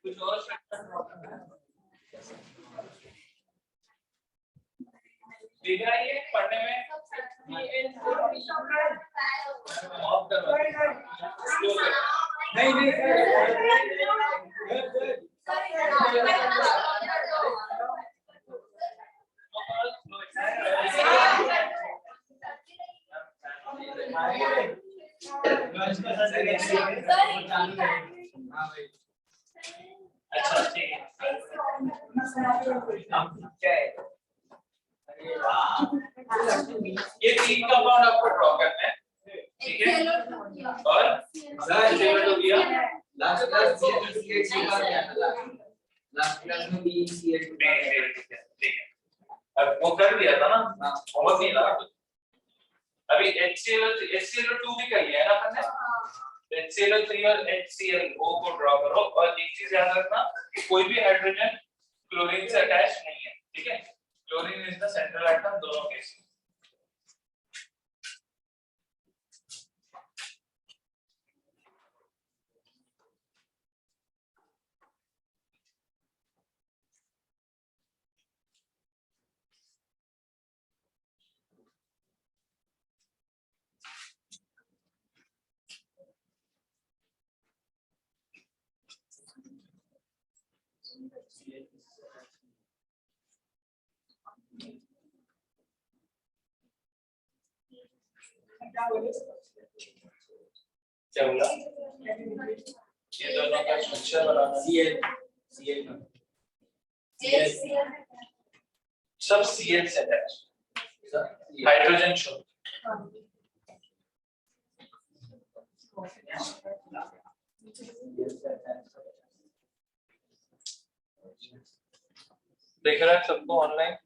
कुछ और ठीक है ये पढ़ने में ऑफ करो नहीं अच्छा ठीक है ये तीन कंपाउंड आपको ड्रॉ करना है ठीक है और हो गया लास्ट क्लास CH बार क्या था लास्ट क्लास में BCH ठीक है अब वो कर दिया था ना बहुत ही लगा अभी HCl2 भी कर लिया है ना आपने HCl3 और HClO को ड्रॉ करो और एक चीज याद रखना कोई भी हाइड्रोजन क्लोरीन से अटैच नहीं है ठीक है chlorine is the central atom दोनों केस में क्या बोला ये दोनों का स्ट्रक्चर बनाना Cl सब Cl से अटैच हाइड्रोजन शुद्ध देख रहा है सबको ऑनलाइन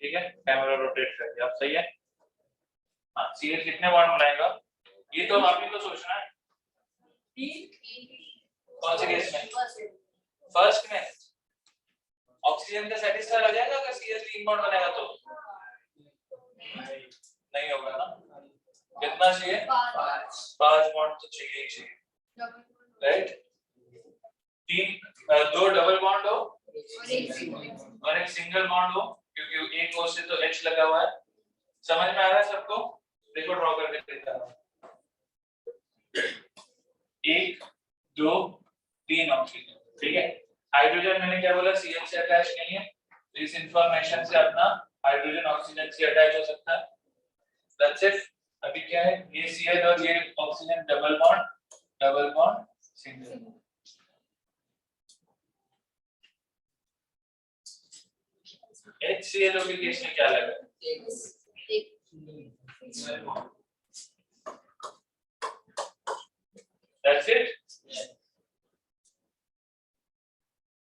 ठीक है कैमरा रोटेट कर दिया अब सही है हाँ Cl कितने बॉन्ड बनाएगा ये तो आप ही को सोचना है कौन से केस में फर्स्ट में ऑक्सीजन का सेटिस्फाई हो जाएगा अगर Cl 3 बॉन्ड बनेगा तो नहीं होगा ना कितना चाहिए 5 बॉन्ड तो चाहिए ही चाहिए राइट दो डबल बॉन्ड हो और एक सिंगल बॉन्ड हो क्योंकि एक ओर से तो H लगा हुआ है समझ में आ रहा है सबको देखो ड्रॉ करके दिखा रहा हूं 1 2 3 ऑक्सीजन ठीक है हाइड्रोजन मैंने क्या बोला Cl से अटैच नहीं है तो इस इंफॉर्मेशन से अपना हाइड्रोजन ऑक्सीजन से अटैच हो सकता है दैट्स इट अभी क्या है ये Cl और ये oxygen double bond single HCl के केस में क्या लगा That's it.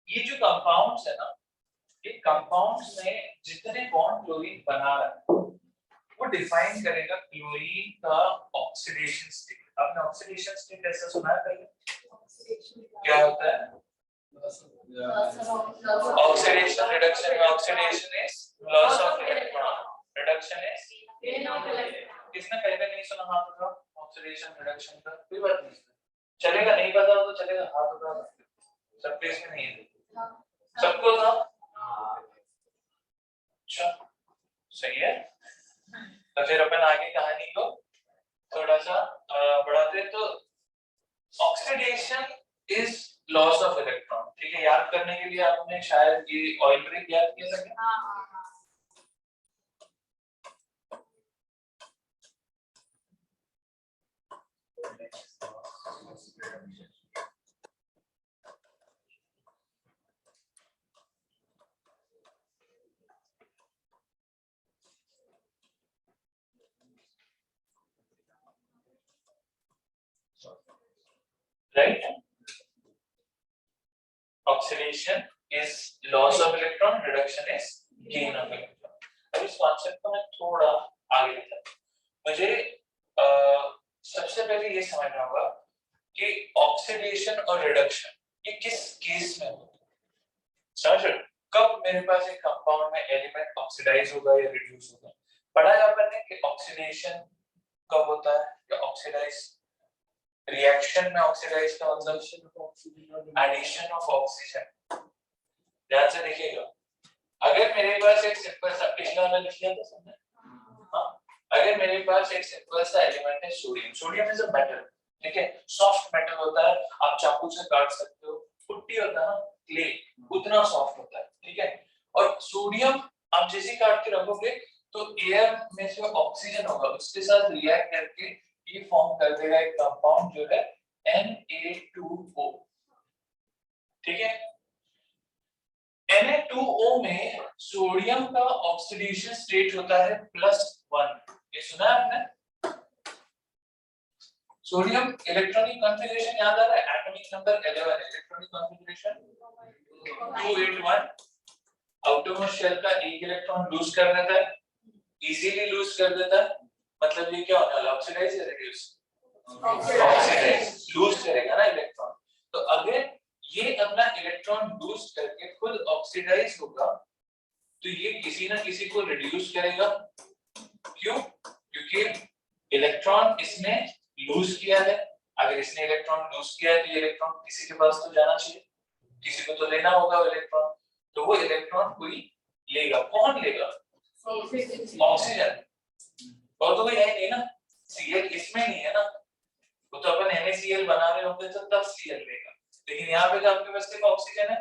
ये जो कंपाउंड्स है ना ये कंपाउंड्स में जितने बॉन्ड क्लोरीन बना रहा है वो डिफाइन करेगा क्लोरीन का ऑक्सीडेशन स्टेट आपने ऑक्सीडेशन स्टेट ऐसा सुना है पहले क्या होता है ऑक्सीडेशन रिडक्शन में oxidation is loss of electron reduction is किसने पहले नहीं सुना हाथ उठाओ ऑक्सीडेशन रिडक्शन का कोई बात नहीं चलेगा नहीं पता हो तो चलेगा हाथ उठा सकते सब केस में नहीं है सबको था अच्छा सही है तो फिर अपन आगे कहानी को थोड़ा सा बढ़ाते तो oxidation is loss of electron ठीक है याद करने के लिए आपने शायद ये ऑयल ब्रेक याद किया था क्या right oxidation is loss of electron, reduction is gain of electron. अब इस कॉन्सेप्ट को मैं थोड़ा आगे लेता हूं। मुझे सबसे पहले ये समझना होगा कि ऑक्सीडेशन और रिडक्शन ये किस केस में होता है। समझ रहे हो? कब मेरे पास एक कंपाउंड में एलिमेंट ऑक्सीडाइज होगा या रिड्यूस होगा। पढ़ा है आपने कि ऑक्सीडेशन कब होता है या ऑक्सीडाइज रिएक्शन में ऑक्सीडाइज का मतलब एडिशन ऑफ ऑक्सीजन। ध्यान से देखिएगा, अगर मेरे पास एक सिंपल सा पिछला वाला लिख लिया था सबने, हाँ, अगर मेरे पास एक सिंपल सा एलिमेंट है sodium, sodium is a metal, ठीक है, सॉफ्ट मेटल होता है, आप चाकू से काट सकते हो, पुट्टी होता है ना क्ले, उतना सॉफ्ट होता है, ठीक है। और सोडियम आप जैसे काट के रखोगे तो एयर में से ऑक्सीजन होगा, उसके साथ रिएक्ट करके ये फॉर्म कर देगा एक कंपाउंड जो है Na2O, ठीक है। Na2O में सोडियम का ऑक्सीडेशन स्टेट होता है +1, ये सुना है आपने? सोडियम इलेक्ट्रॉनिक कॉन्फ़िगरेशन याद आ रहा है? Atomic number 11, electronic configuration 281, outermost shell का एक इलेक्ट्रॉन लूज कर देता है, इजीली लूज कर देता है, मतलब ये क्या होने वाला, ऑक्सीडाइज या रिड्यूस? ऑक्सीडाइज, लूज करेगा ना इलेक्ट्रॉन। तो अगर ये अपना इलेक्ट्रॉन लूज करके खुद ऑक्सीडाइज होगा तो ये किसी ना किसी को रिड्यूस करेगा। क्यों? क्योंकि इलेक्ट्रॉन इसने लूज किया है, अगर इसने इलेक्ट्रॉन लूज किया है तो ये इलेक्ट्रॉन किसी के पास तो जाना चाहिए, किसी को तो लेना होगा वो इलेक्ट्रॉन, तो वो इलेक्ट्रॉन कोई लेगा। कौन लेगा? ऑक्सीजन। और तो कोई है नहीं ना, Cl इसमें नहीं है ना, वो तो अपन NaCl बना रहे होंगे तो तब Cl लेगा, लेकिन यहाँ पे तो आपके पास सिर्फ ऑक्सीजन है,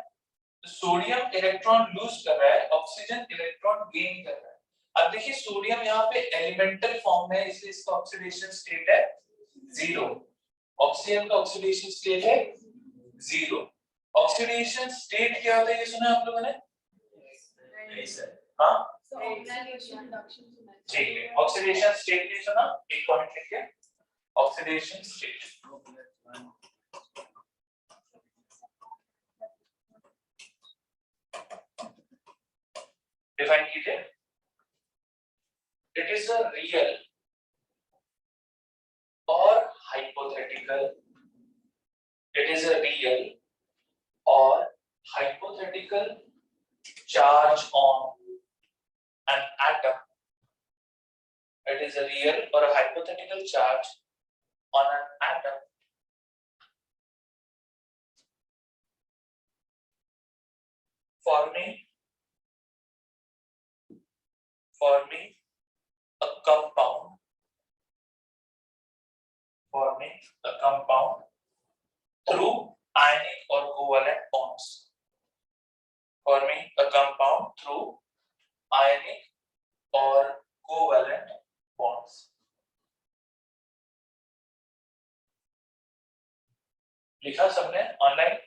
तो सोडियम इलेक्ट्रॉन लूज कर रहा है, ऑक्सीजन इलेक्ट्रॉन गेन कर रहा है। अब देखिए सोडियम यहाँ पे एलिमेंटल फॉर्म में है, इसलिए इसका ऑक्सीडेशन स्टेट है 0, ऑक्सीजन का ऑक्सीडेशन स्टेट है 0। ऑक्सीडेशन स्टेट क्या होता है ये सुना आप लोगों ने? हाँ ठीक है, ऑक्सीडेशन स्टेट नहीं सुना, एक पॉइंट लिखिए, ऑक्सीडेशन स्टेट। डिफाइन कीजिए, इट इज अ रियल और hypothetical, it is a real और hypothetical charge on an atom, it is a real or a hypothetical charge on an atom forming a compound, forming a compound through ionic or covalent bonds, forming a compound through ionic or covalent bonds। लिखा सबने online?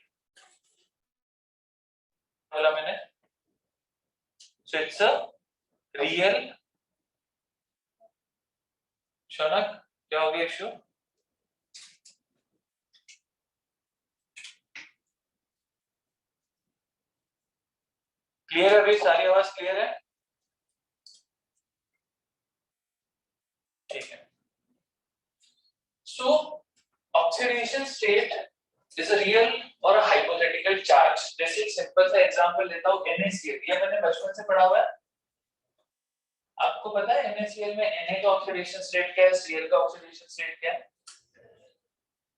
बोला मैंने? So it's a real, Shaunak क्या हो गया issue? Clear है अभी? सारी आवाज क्लियर है? ठीक है। So oxidation state is a real or a hypothetical charge। जैसे एक सिंपल सा एग्जांपल लेता हूँ NaCl, ये मैंने बचपन से पढ़ा हुआ है, आपको पता है NaCl में Na का ऑक्सीडेशन स्टेट क्या है, Cl का ऑक्सीडेशन स्टेट क्या है?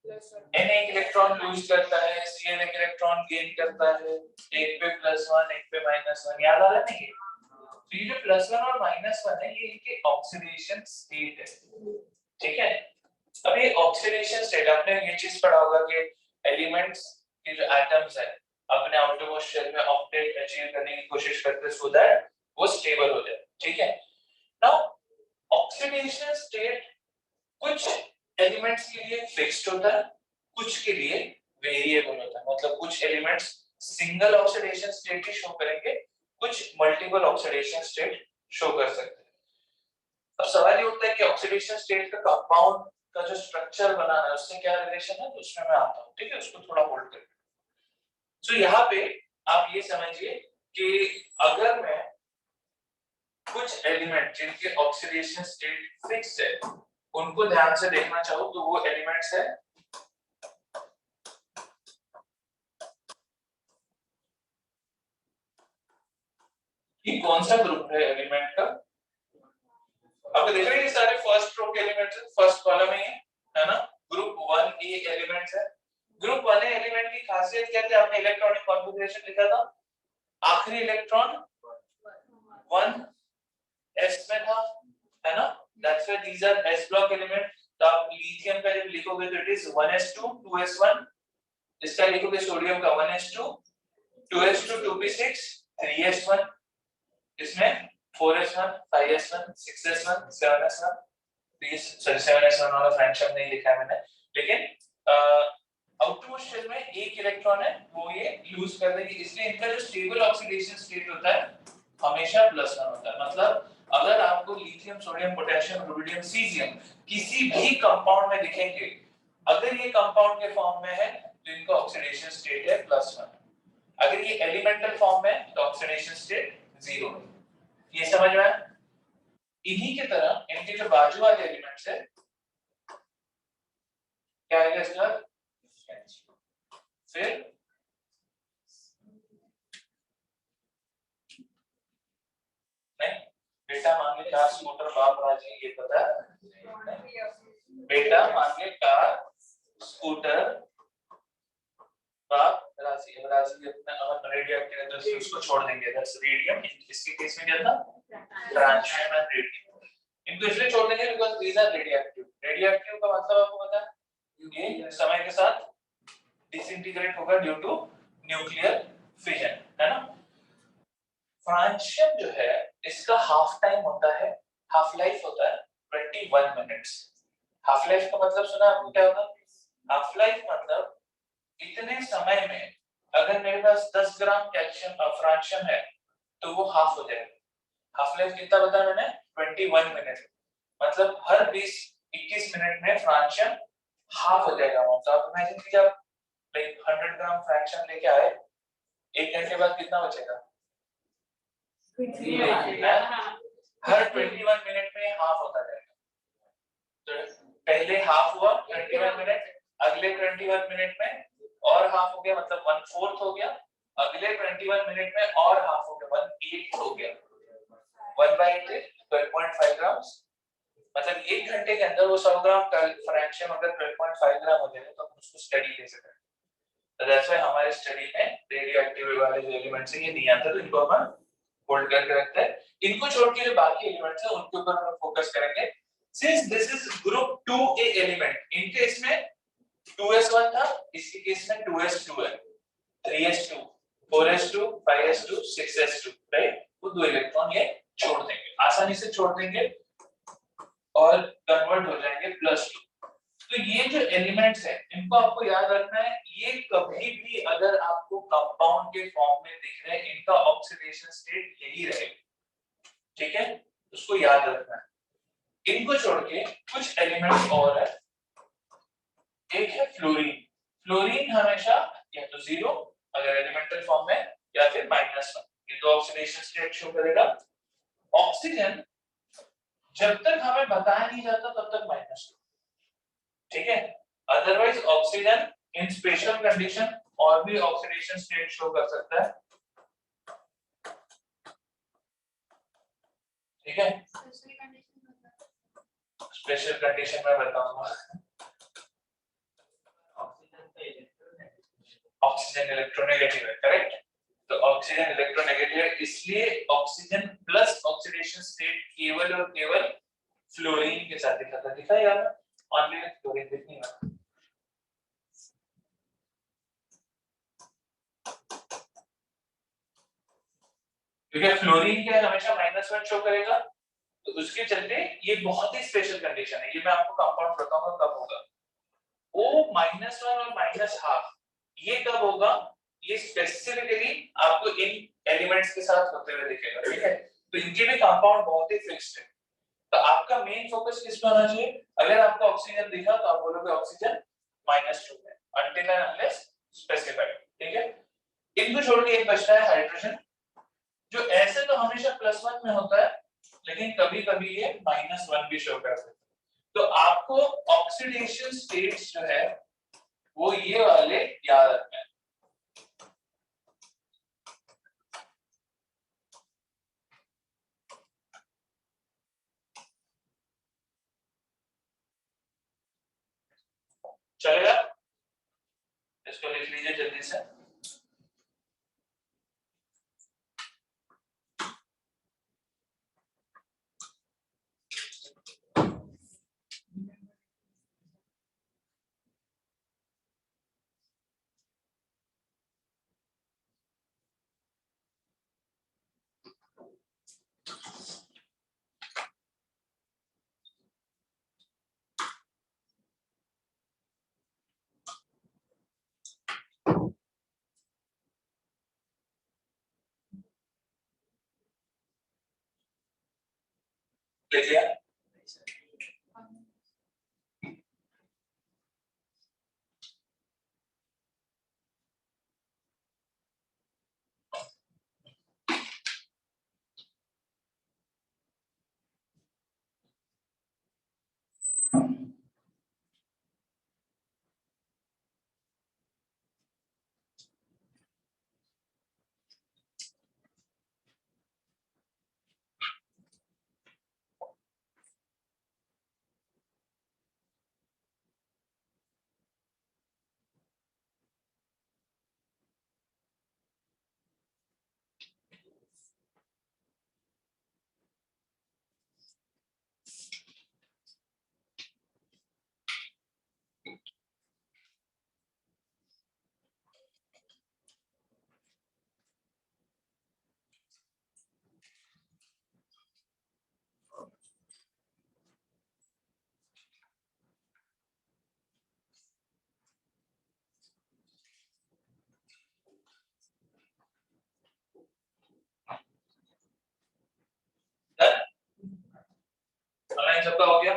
Na एक इलेक्ट्रॉन लूज करता है, Cl एक इलेक्ट्रॉन गेन करता है, एक पे +1 एक पे -1, याद आ रहा है नहीं? तो ये जो +1 और -1 है ये इनके ऑक्सीडेशन स्टेट है, ठीक है। अब ये ऑक्सीडेशन स्टेट आपने ये चीज पढ़ा होगा कि एलिमेंट्स के जो एटम्स है अपने आउटरमोस्ट शेल में ऑक्टेट अचीव करने की कोशिश करते हैं सो दैट वो स्टेबल हो जाए, ठीक है। नाउ ऑक्सीडेशन स्टेट कुछ एलिमेंट्स के लिए फिक्स्ड होता है, कुछ के लिए वेरिएबल होता है, मतलब कुछ एलिमेंट्स सिंगल ऑक्सीडेशन स्टेट ही शो करेंगे, कुछ मल्टीपल ऑक्सीडेशन स्टेट शो कर सकते हैं। अब सवाल ये उठता है कि ऑक्सीडेशन स्टेट का कंपाउंड का जो स्ट्रक्चर बनाना है उससे क्या रिलेशन है, तो उसमें मैं आता हूं, ठीक है, उसको थोड़ा होल्ड करके। सो यहाँ पे आप ये समझिए कि अगर मैं कुछ एलिमेंट जिनके ऑक्सीडेशन स्टेट फिक्स्ड है उनको ध्यान से देखना चाहूँ तो वो एलिमेंट्स है कि कौन सा ग्रुप है एलिमेंट का। आपको देख रहे हैं ये सारे फर्स्ट रो के एलिमेंट्स हैं, फर्स्ट कॉलम में है ना। ग्रुप 1A एलिमेंट्स है। ग्रुप 1A एलिमेंट की खासियत क्या थी, आपने इलेक्ट्रॉनिक कॉन्फ़िगरेशन लिखा था, आखिरी इलेक्ट्रॉन 1s में था, है ना। That's why these are s block element. तो आप लिथियम का जब लिखोगे तो इट इज 1s2 2s1, इसका लिखोगे सोडियम का 1s2 2s2 2p6 3s1, इसमें 4s1 5s1 6s1 7s1, please sorry 7s1 वाला फ्रैक्शन नहीं लिखा है मैंने, लेकिन आउटरमोस्ट शेल में एक इलेक्ट्रॉन है वो ये लूज कर देगी, इसलिए इनका जो स्टेबल ऑक्सीडेशन स्टेट होता है हमेशा +1 होता है। मतलब अगर आपको lithium sodium potassium rubidium caesium किसी भी कंपाउंड में दिखेंगे, अगर ये कंपाउंड के फॉर्म में है तो इनका ऑक्सीडेशन स्टेट है +1, अगर ये एलिमेंटल फॉर्म में तो ऑक्सीडेशन स्टेट 0 है। ये समझ में आया। इन्हीं की तरह इनके जो बाजू वाले एलिमेंट्स है क्या है इसका, फिर नहीं बेटा मान ले कार स्कूटर बाप राजी, ये पता है बेटा मान ले कार स्कूटर बाप राजी, राजी अपना अगर रेडियम के तो उसको छोड़ देंगे, दैट्स रेडियम। इसके केस में क्या था, ट्रांजियम एंड रेडियम, इनको इसलिए छोड़ देंगे because these are radioactive. Radioactive का मतलब आपको पता है, ये समय के साथ डिसइंटीग्रेट होगा ड्यू टू न्यूक्लियर फिजन, है ना। फ्रांशियम जो है इसका हाफ टाइम होता है, हाफ लाइफ होता है 21 मिनट्स। हाफ लाइफ का मतलब सुना आपको क्या होता है, हाफ लाइफ मतलब इतने समय में अगर मेरे पास 10 ग्राम कैल्शियम फ्रांशियम है तो वो हाफ हो जाएगा। हाफ लाइफ कितना बताया मैंने, 21 मिनट, मतलब हर 20-21 मिनट में फ्रांशियम हाफ हो जाएगा। तो आप इमेजिन कीजिए, आप लाइक 100 ग्राम फ्रैक्शन लेके आए, 1 घंटे बाद कितना बचेगा, हर 21 मिनट में हाफ होता जाएगा। तो पहले हाफ हुआ 21 मिनट, अगले 21 मिनट में और हाफ हो गया, मतलब 1/4 हो गया, अगले 21 मिनट में और हाफ हो गया, 1/8 हो गया, 1/8 12.5 ग्राम, मतलब 1 घंटे के अंदर वो 100 ग्राम फ्रैक्शन अगर 12.5 ग्राम हो जाए तो हम उसको स्टडी ले सकते हैं। तो दैट्स व्हाई हमारे स्टडी में रेडियोएक्टिव वाले जो एलिमेंट्स हैं ये नहीं आते, तो इनको हम होल्ड करके रखते हैं। इनको छोड़ के जो बाकी एलिमेंट्स हैं उनके ऊपर हम फोकस करेंगे। Since this is group 2A element, इनके इसमें 2s1 था, इसके केस में 2s2 है, 3s2 4s2 5s2 6s2, right. वो दो इलेक्ट्रॉन ये छोड़ देंगे, आसानी से छोड़ देंगे और कन्वर्ट हो जाएंगे +2। तो ये जो एलिमेंट्स हैं इनको आपको याद रखना है, ये कभी भी अगर आपको कंपाउंड के फॉर्म में दिख रहे हैं इनका ऑक्सीडेशन स्टेट यही रहेगा, ठीक है, उसको याद रखना है। इनको छोड़ के कुछ एलिमेंट्स और है, एक है फ्लोरीन। फ्लोरीन हमेशा या तो 0 अगर एलिमेंटल फॉर्म में या फिर -1, ये दो ऑक्सीडेशन स्टेट शो करेगा। ऑक्सीजन जब तक हमें बताया नहीं जाता तब तक -2, ठीक है। Otherwise oxygen in special condition और भी ऑक्सीडेशन स्टेट शो कर सकता है, ठीक है। स्पेशल कंडीशन में बताऊंगा। ऑक्सीजन इलेक्ट्रोनेगेटिव है, करेक्ट। तो ऑक्सीजन इलेक्ट्रोनेगेटिव है, इसलिए ऑक्सीजन प्लस ऑक्सीडेशन स्टेट केवल और केवल फ्लोरीन के साथ दिखा था, दिखा यार, ओनली विद फ्लोरीन दिखनी है। क्योंकि फ्लोरीन क्या हमेशा -1 शो करेगा, तो उसके चलते ये बहुत ही स्पेशल कंडीशन है, ये मैं आपको कंपाउंड बताऊंगा कब होगा। वो -1 और -1/2 ये कब होगा, ये स्पेसिफिकली आपको इन एलिमेंट्स के साथ होते हुए दिखेगा, ठीक है। तो इनके भी कंपाउंड बहुत ही फिक्स्ड है। तो आपका मेन फोकस किस पे होना चाहिए, अगर आपको ऑक्सीजन दिखा तो आप बोलोगे ऑक्सीजन -2 है, until and unless specified, ठीक है। इनको छोड़ के एक बचता है हाइड्रोजन, जो ऐसे तो हमेशा +1 में होता है, लेकिन कभी कभी ये -1 भी शो करता है। तो आपको ऑक्सीडेशन स्टेट्स जो है वो ये वाले याद रखना है। चलेगा, इसको लिख लीजिए जल्दी से। लिख लिया? ऑनलाइन सबका हो गया?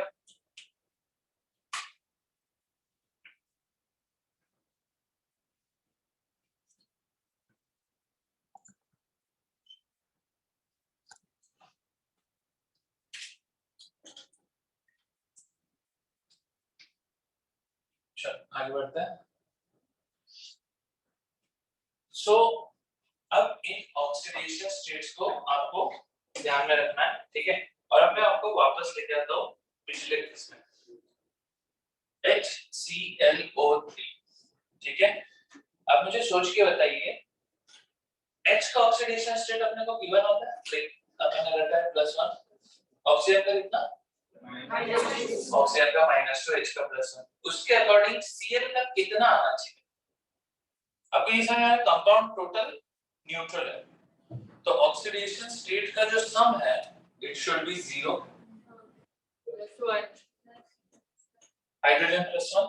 आगे बढ़ते हैं। सो अब इन ऑक्सीडेशन स्टेट्स को आपको ध्यान में रखना है, ठीक है? और अब मैं आपको वापस लेके आता हूँ पिछले इसमें HClO3, ठीक है? अब मुझे सोच के बताइए, H का ऑक्सीडेशन स्टेट अपने को गिवन होता है, लाइक अपने रखा है +1, ऑक्सीजन का कितना? ऑक्सीजन का -2, H का +1, उसके अकॉर्डिंग Cl का कितना आना चाहिए? आपको ये समझ आया? कंपाउंड टोटल न्यूट्रल है, तो ऑक्सीडेशन स्टेट का जो सम है it should be 0 hydrogen +1,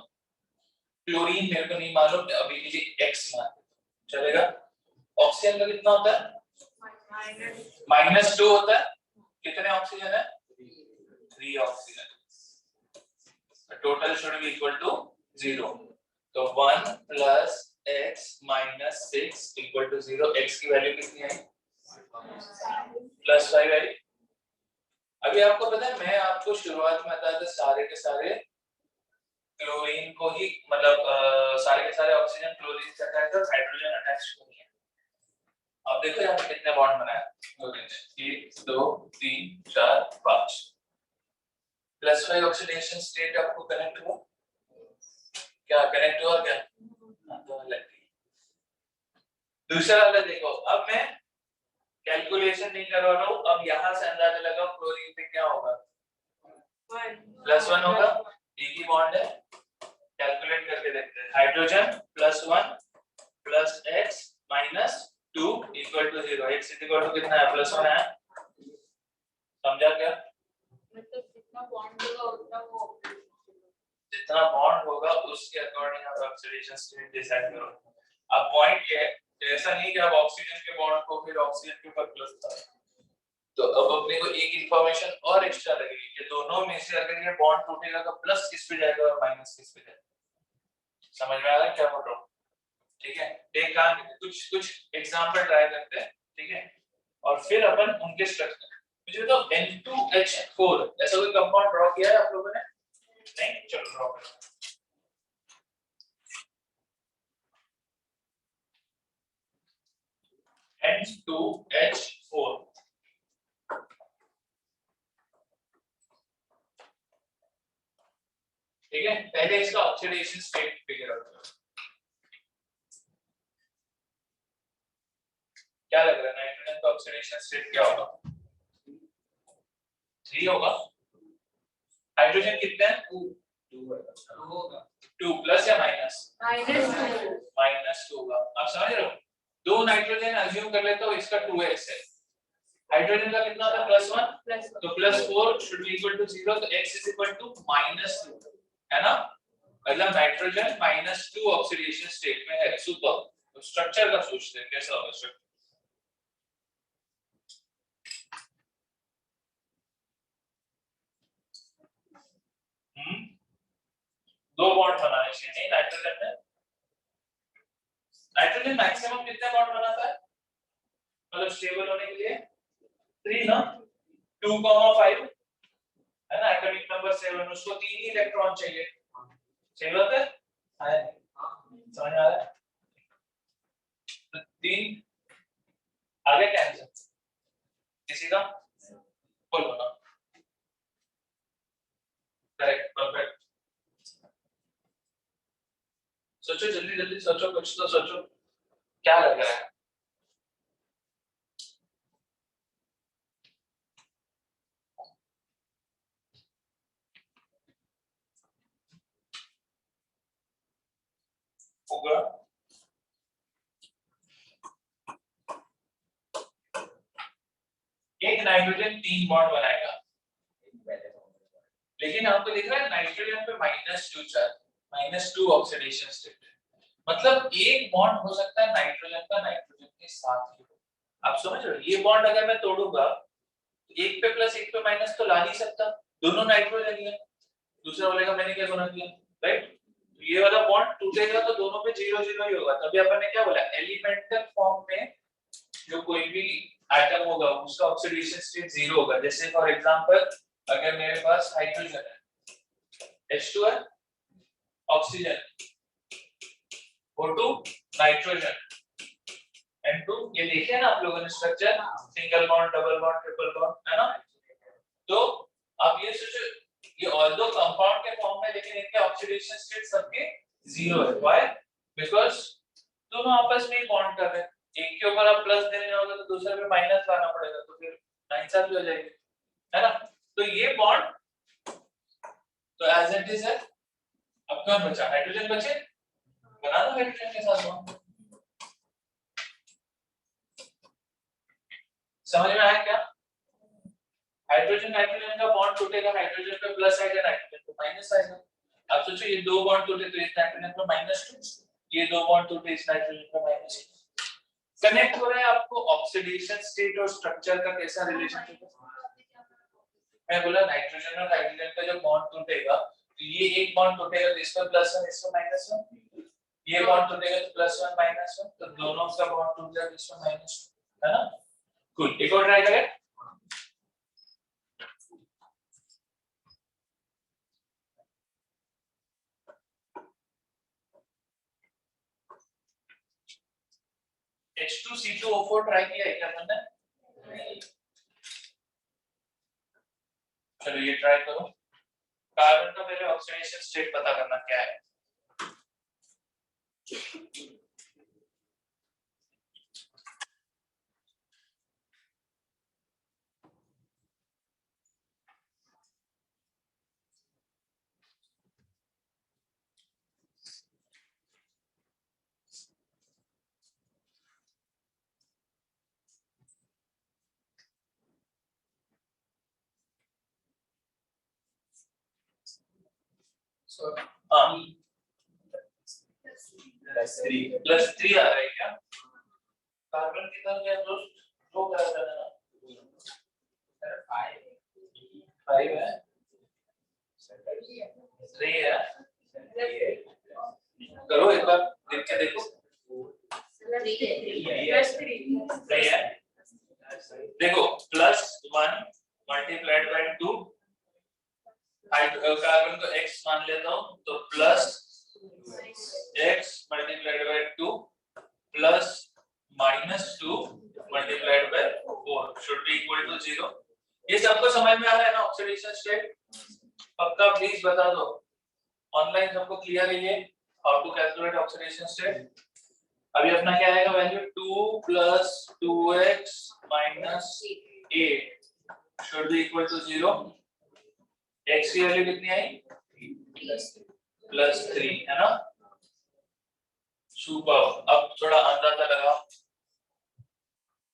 chlorine मेरे को नहीं मालूम, अभी लीजिए X मान चलेगा। ऑक्सीजन का कितना होता है? -2 होता है। कितने ऑक्सीजन है? 3 oxygen, total should be equal to 0, तो 1 + x - 6 = 0। x की वैल्यू कितनी आई? +5 आई। अभी आपको पता है, मैं आपको शुरुआत में बताया था सारे के सारे क्लोरीन को ही, मतलब सारे के सारे ऑक्सीजन क्लोरीन से अटैच है, हाइड्रोजन अटैच नहीं है। अब देखो यहाँ पे कितने बॉन्ड बनाए क्लोरीन ने, 1 2 3 4 5, +5 ऑक्सीडेशन स्टेट आपको कनेक्ट हुआ क्या? कनेक्ट हुआ क्या? तो लग गई। दूसरा वाला देखो, अब मैं कैलकुलेशन नहीं कर रहा हूँ, अब यहाँ से अंदाजा लगाओ क्लोरीन पे क्या होगा? +1 होगा, एक ही बॉन्ड है, कैलकुलेट करके देखते हैं। Hydrogen +1 + x - 2 = 0। x = कितना है? +1 है, समझा क्या? मतलब जितना बॉन्ड होगा उतना वो, जितना बॉन्ड होगा उसके अकॉर्डिंग आप ऑक्सीडेशन स्टेट डिसाइड करो। अब पॉइंट ये है, ऐसा नहीं कि आप ऑक्सीजन के बॉन्ड को फिर ऑक्सीजन के ऊपर प्लस कर, तो अब अपने को एक इंफॉर्मेशन और एक्स्ट्रा लगेगी कि दोनों में से अगर ये बॉन्ड टूटेगा तो प्लस किस पे जाएगा और माइनस किस पे जाएगा। समझ में आ रहा है क्या बोल रहा हूँ? ठीक है, एक काम करते हैं, कुछ एग्जांपल ट्राई करते हैं, ठीक है, और फिर अपन उनके स्ट्रक्चर। मुझे तो N2H4 ऐसा कोई कंपाउंड ड्रॉ किया है आप लोगों ने? नहीं, चलो ड्रॉ करो। N2H4, ठीक है, पहले इसका ऑक्सीडेशन स्टेट फिगर आउट करो। क्या लग रहा है नाइट्रोजन का ऑक्सीडेशन स्टेट क्या होगा? 3 होगा। हाइड्रोजन कितने हैं? 2 होगा। 2 प्लस या माइनस? -2 होगा। आप समझ रहे हो? 2 नाइट्रोजन अज्यूम कर लेते हो, इसका 2x है। हाइड्रोजन का कितना होता है? +1, तो +4 शुड बी इक्वल टू 0, तो x इज इक्वल टू -2 है ना? मतलब नाइट्रोजन -2 ऑक्सीडेशन स्टेट में है। सुपर। तो स्ट्रक्चर का सोचते हैं कैसा होगा स्ट्रक्चर। दो बॉन्ड बनाने चाहिए नहीं नाइट्रोजन में। नाइट्रोजन मैक्सिमम कितने बॉन्ड बनाता है मतलब स्टेबल होने के लिए? 3 ना, 2,5 है ना, एटॉमिक नंबर 7, उसको 3 ही इलेक्ट्रॉन चाहिए। सही बात है? समझ आ रहा है? तो 3 आगे कैंसिल, किसी का बोलो ना। Correct, perfect. सोचो जल्दी जल्दी सोचो, कुछ तो सोचो, क्या लग रहा है? होगा एक नाइट्रोजन 3 बॉन्ड बनाएगा, लेकिन आपको दिख रहा है नाइट्रोजन पे -2 चार्ज, -2 ऑक्सीडेशन स्टेट। मतलब एक बॉन्ड हो सकता है नाइट्रोजन का नाइट्रोजन के साथ ही। आप समझ रहे हो? ये बॉन्ड अगर मैं तोड़ूंगा, एक पे प्लस एक पे माइनस तो ला नहीं सकता, दोनों नाइट्रोजन ही है। दूसरा वाले का मैंने क्या गुना किया, राइट? ये वाला बॉन्ड टूटेगा तो दोनों पे 0-0 ही होगा। तभी अपन ने क्या बोला, एलिमेंटल फॉर्म में जो कोई भी एटम होगा उसका ऑक्सीडेशन स्टेट 0 होगा। जैसे फॉर एग्जांपल अगर मेरे पास हाइड्रोजन है, H2 है, ऑक्सीजन, O2 नाइट्रोजन, N2, ये देखिए ना आप लोगों ने structure, single bond, double bond, triple bond, है ना? तो आप ये सोचो, ये ऑल्दो कंपाउंड के फॉर्म में, लेकिन इनके ऑक्सीडेशन स्टेट सबके 0 है। व्हाई? बिकॉज़ दोनों आपस में ही बॉन्ड कर रहे हैं। एक के ऊपर आप प्लस देने होगा तो दूसरे पे माइनस लाना पड़ेगा, तो फिर नाइंसाफी हो जाएगी, है ना? तो ये बॉन्ड तो एज इट इज है। अब कौन बचा? हाइड्रोजन बचे, बना दो हाइड्रोजन के साथ बॉन्ड। समझ में आया क्या? हाइड्रोजन नाइट्रोजन का बॉन्ड टूटेगा, हाइड्रोजन पे प्लस आएगा, नाइट्रोजन पे माइनस आएगा। अब सोचो ये दो बॉन्ड टूटे तो इस नाइट्रोजन पे -2, ये दो बॉन्ड टूटे इस नाइट्रोजन पे -2। कनेक्ट हो रहा है आपको ऑक्सीडेशन स्टेट और स्ट्रक्चर का कैसा रिलेशनशिप है? मैं बोला नाइट्रोजन और हाइड्रोजन का जब बॉन्ड टूटेगा तो ये एक बॉन्ड टूटेगा तो इसका +1 इसका -1, ये बॉन्ड टूटेगा तो +1 -1, तो दोनों का बॉन्ड टूट जाएगा इसका -2, है ना? कूल। एक और ट्राई करें। H2C2O4 ट्राई किया है क्या तुमने? चलो ये ट्राई करो। कार्बन का पहले ऑक्सीडेशन स्टेट पता करना क्या है। हाँ +3 आ रहा है क्या? कार्बन कितना है दोस्त? 2 कार्बन है ना? 5 है, 3 है। करो एक बार देख के देखो। सही है। देखो +1 मल्टीप्लाइड बाय 2, कार्बन को x मान लेता हूँ तो plus x multiplied by 2 plus -2 multiplied by 4 should be equal to 0। ये सबको समझ में आ रहा है ना ऑक्सीडेशन स्टेट? पक्का प्लीज बता दो, ऑनलाइन सबको क्लियर है ये how to calculate oxidation state? अभी अपना क्या आएगा value 2 + 2x - 8 should be equal to 0। x की वैल्यू कितनी आई? +3 है ना। सुपर। अब थोड़ा अंदाजा लगाओ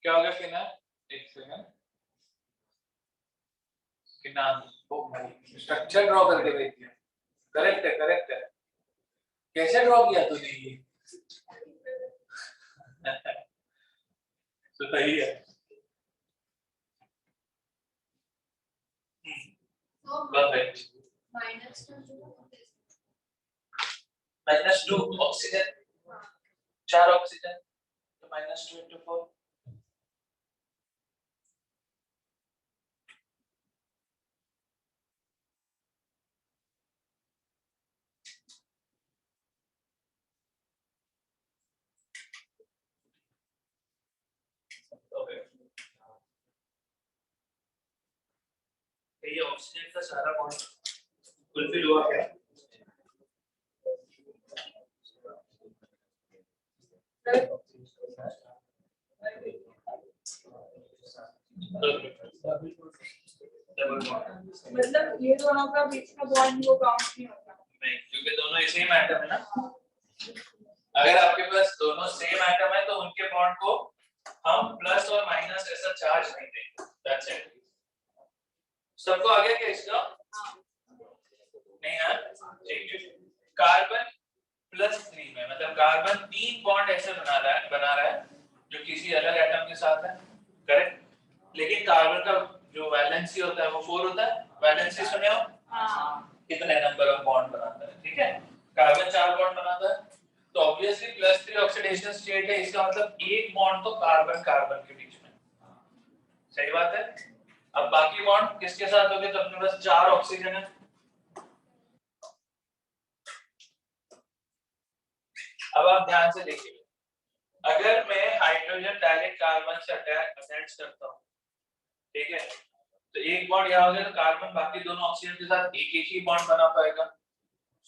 क्या होगा फिर ना। एक सेकंड, कितना स्ट्रक्चर ड्रॉ करके देखिए। करेक्ट है, करेक्ट है। कैसे ड्रॉ किया तूने ये? तो सही है। परफेक्ट। -2 ऑक्सीजन, 4 ऑक्सीजन तो -2 × 4। ये ऑक्सीजन का सारा बॉन्ड फुलफिल हुआ क्या? मतलब ये दोनों का बीच का बॉन्ड वो काउंट नहीं होता नहीं, क्योंकि दोनों सेम एटम है ना। अगर आपके पास दोनों सेम एटम है तो उनके बॉन्ड को हम प्लस और माइनस ऐसा चार्ज नहीं देंगे। That's it. सबको आ गया क्या इसका? नहीं है, ठीक है। कार्बन +3 में मतलब कार्बन 3 बॉन्ड ऐसे बना रहा है जो किसी अलग एटम के साथ है, करेक्ट। लेकिन कार्बन का जो वैलेंसी होता है वो 4 होता है। वैलेंसी सुने हो? कितने नंबर ऑफ बॉन्ड बनाता है, ठीक है। कार्बन 4 बॉन्ड बनाता है तो ऑब्वियसली +3 ऑक्सीडेशन स्टेट है, इसका मतलब एक बॉन्ड तो कार्बन कार्बन के बीच में। सही बात है। अब बाकी बॉन्ड किसके साथ होंगे? तो अपने पास 4 ऑक्सीजन है। अब आप ध्यान से देखिए, अगर मैं हाइड्रोजन डायरेक्ट कार्बन से अटैच करता हूं, ठीक है, तो एक बॉन्ड यहाँ हो गया तो कार्बन बाकी दोनों ऑक्सीजन के साथ एक एक ही बॉन्ड बना पाएगा।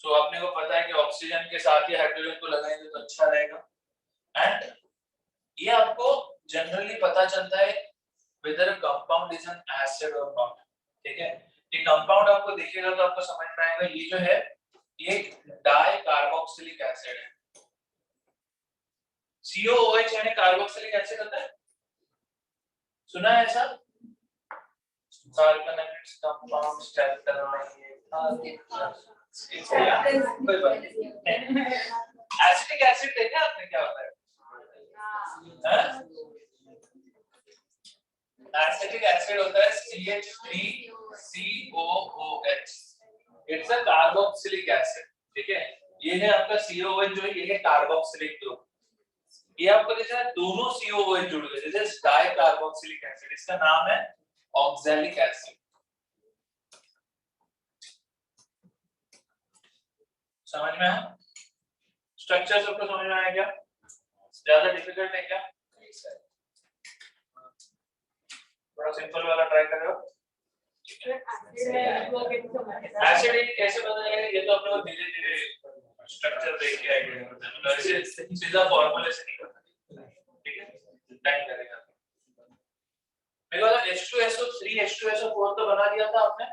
सो आपने को पता है कि ऑक्सीजन के साथ ही हाइड्रोजन को लगाएंगे तो अच्छा रहेगा। एंड ये आपको जनरली पता चलता है whether a compound is an acid or not, ठीक है। ये कंपाउंड आपको दिखेगा तो आपको समझ में आएगा ये जो है ये डाई कार्बोक्सिलिक एसिड है। COOH यानी कार्बोक्सिलिक एसिड होता है, सुना है ऐसा? कार्बन एटम्स कंपाउंड चैप्टर में एसिटिक एसिड देखा आपने क्या होता है? एसिटिक एसिड होता है CH3COOH। It's a carboxylic acid, ठीक है। ये है आपका COOH जो है ये है कार्बोक्सिलिक ग्रुप। ये आपको दिख रहा है दोनों COOH जुड़ गए, this is di carboxylic acid, इसका नाम है ऑक्सैलिक एसिड। समझ में आया? स्ट्रक्चर सबको समझ में आया क्या? ज्यादा डिफिकल्ट है क्या? थोड़ा सिंपल वाला ट्राई करो। एसिड कैसे बनेगा ये तो अपने को धीरे धीरे स्ट्रक्चर देख के आइडिया होता है, मतलब ऐसे सीधा फार्मूले से नहीं करना, ठीक है, टाइम लगेगा। मेरे वाला H2SO3 H2SO4 तो बना दिया था आपने,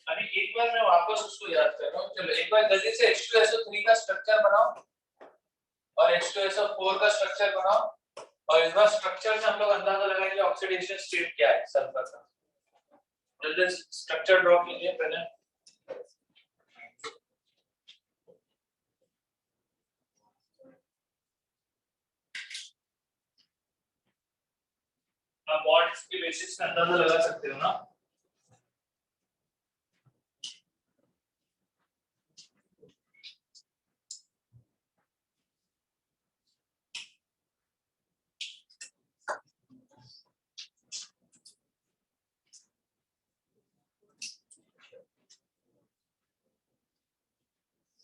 अभी एक बार मैं वापस उसको याद कर रहा हूँ। चलो एक बार जल्दी से H2SO3 का स्ट्रक्चर बनाओ और H2SO4 का स्ट्रक्चर बनाओ और इस बार स्ट्रक्चर से हम लोग अंदाजा लगाएंगे ऑक्सीडेशन स्टेट क्या है सल्फर का। जल्दी स्ट्रक्चर ड्रॉ कीजिए पहले। आप बॉन्ड्स के बेसिस पे अंदाजा लगा सकते हो ना।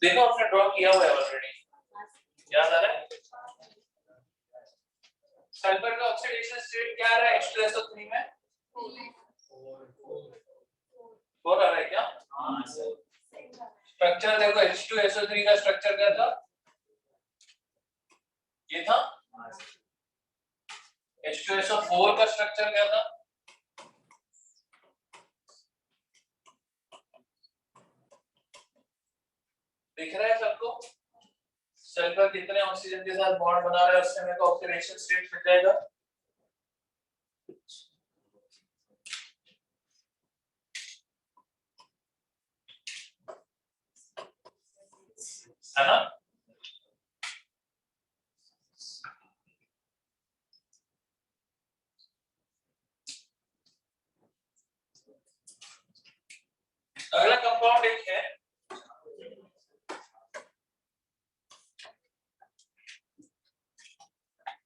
देखो आपने ड्रॉ किया हुआ है ऑलरेडी, याद आ रहा है? सल्फर का ऑक्सीडेशन स्टेट क्या आ रहा है H2SO3 में? 4 आ रहा है क्या? हाँ सर। स्ट्रक्चर देखो H2SO3 का स्ट्रक्चर क्या था? ये था। H2SO4 का स्ट्रक्चर क्या था? दिख रहा है सबको? सल्फर कितने ऑक्सीजन के साथ बॉन्ड बना रहा है उससे मेरे को ऑक्सीडेशन स्टेट मिल जाएगा। है ना? अगला कंपाउंड एक है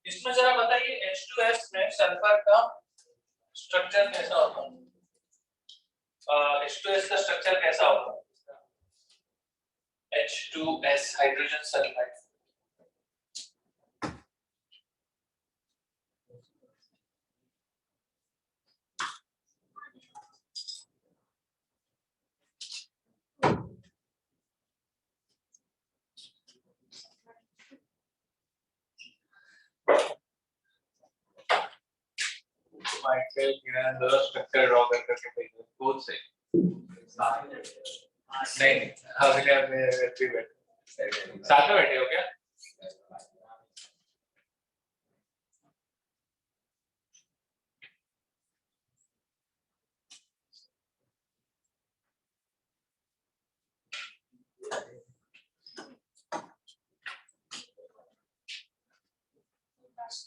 इसमें जरा बताइए H2S में सल्फर का स्ट्रक्चर कैसा होता है? H2S का स्ट्रक्चर कैसा होता है? H2S hydrogen sulphide. Michael given the structure draw करके भेजो खुद से। नहीं अभी आपने बैठे साथ में बैठे हो क्या?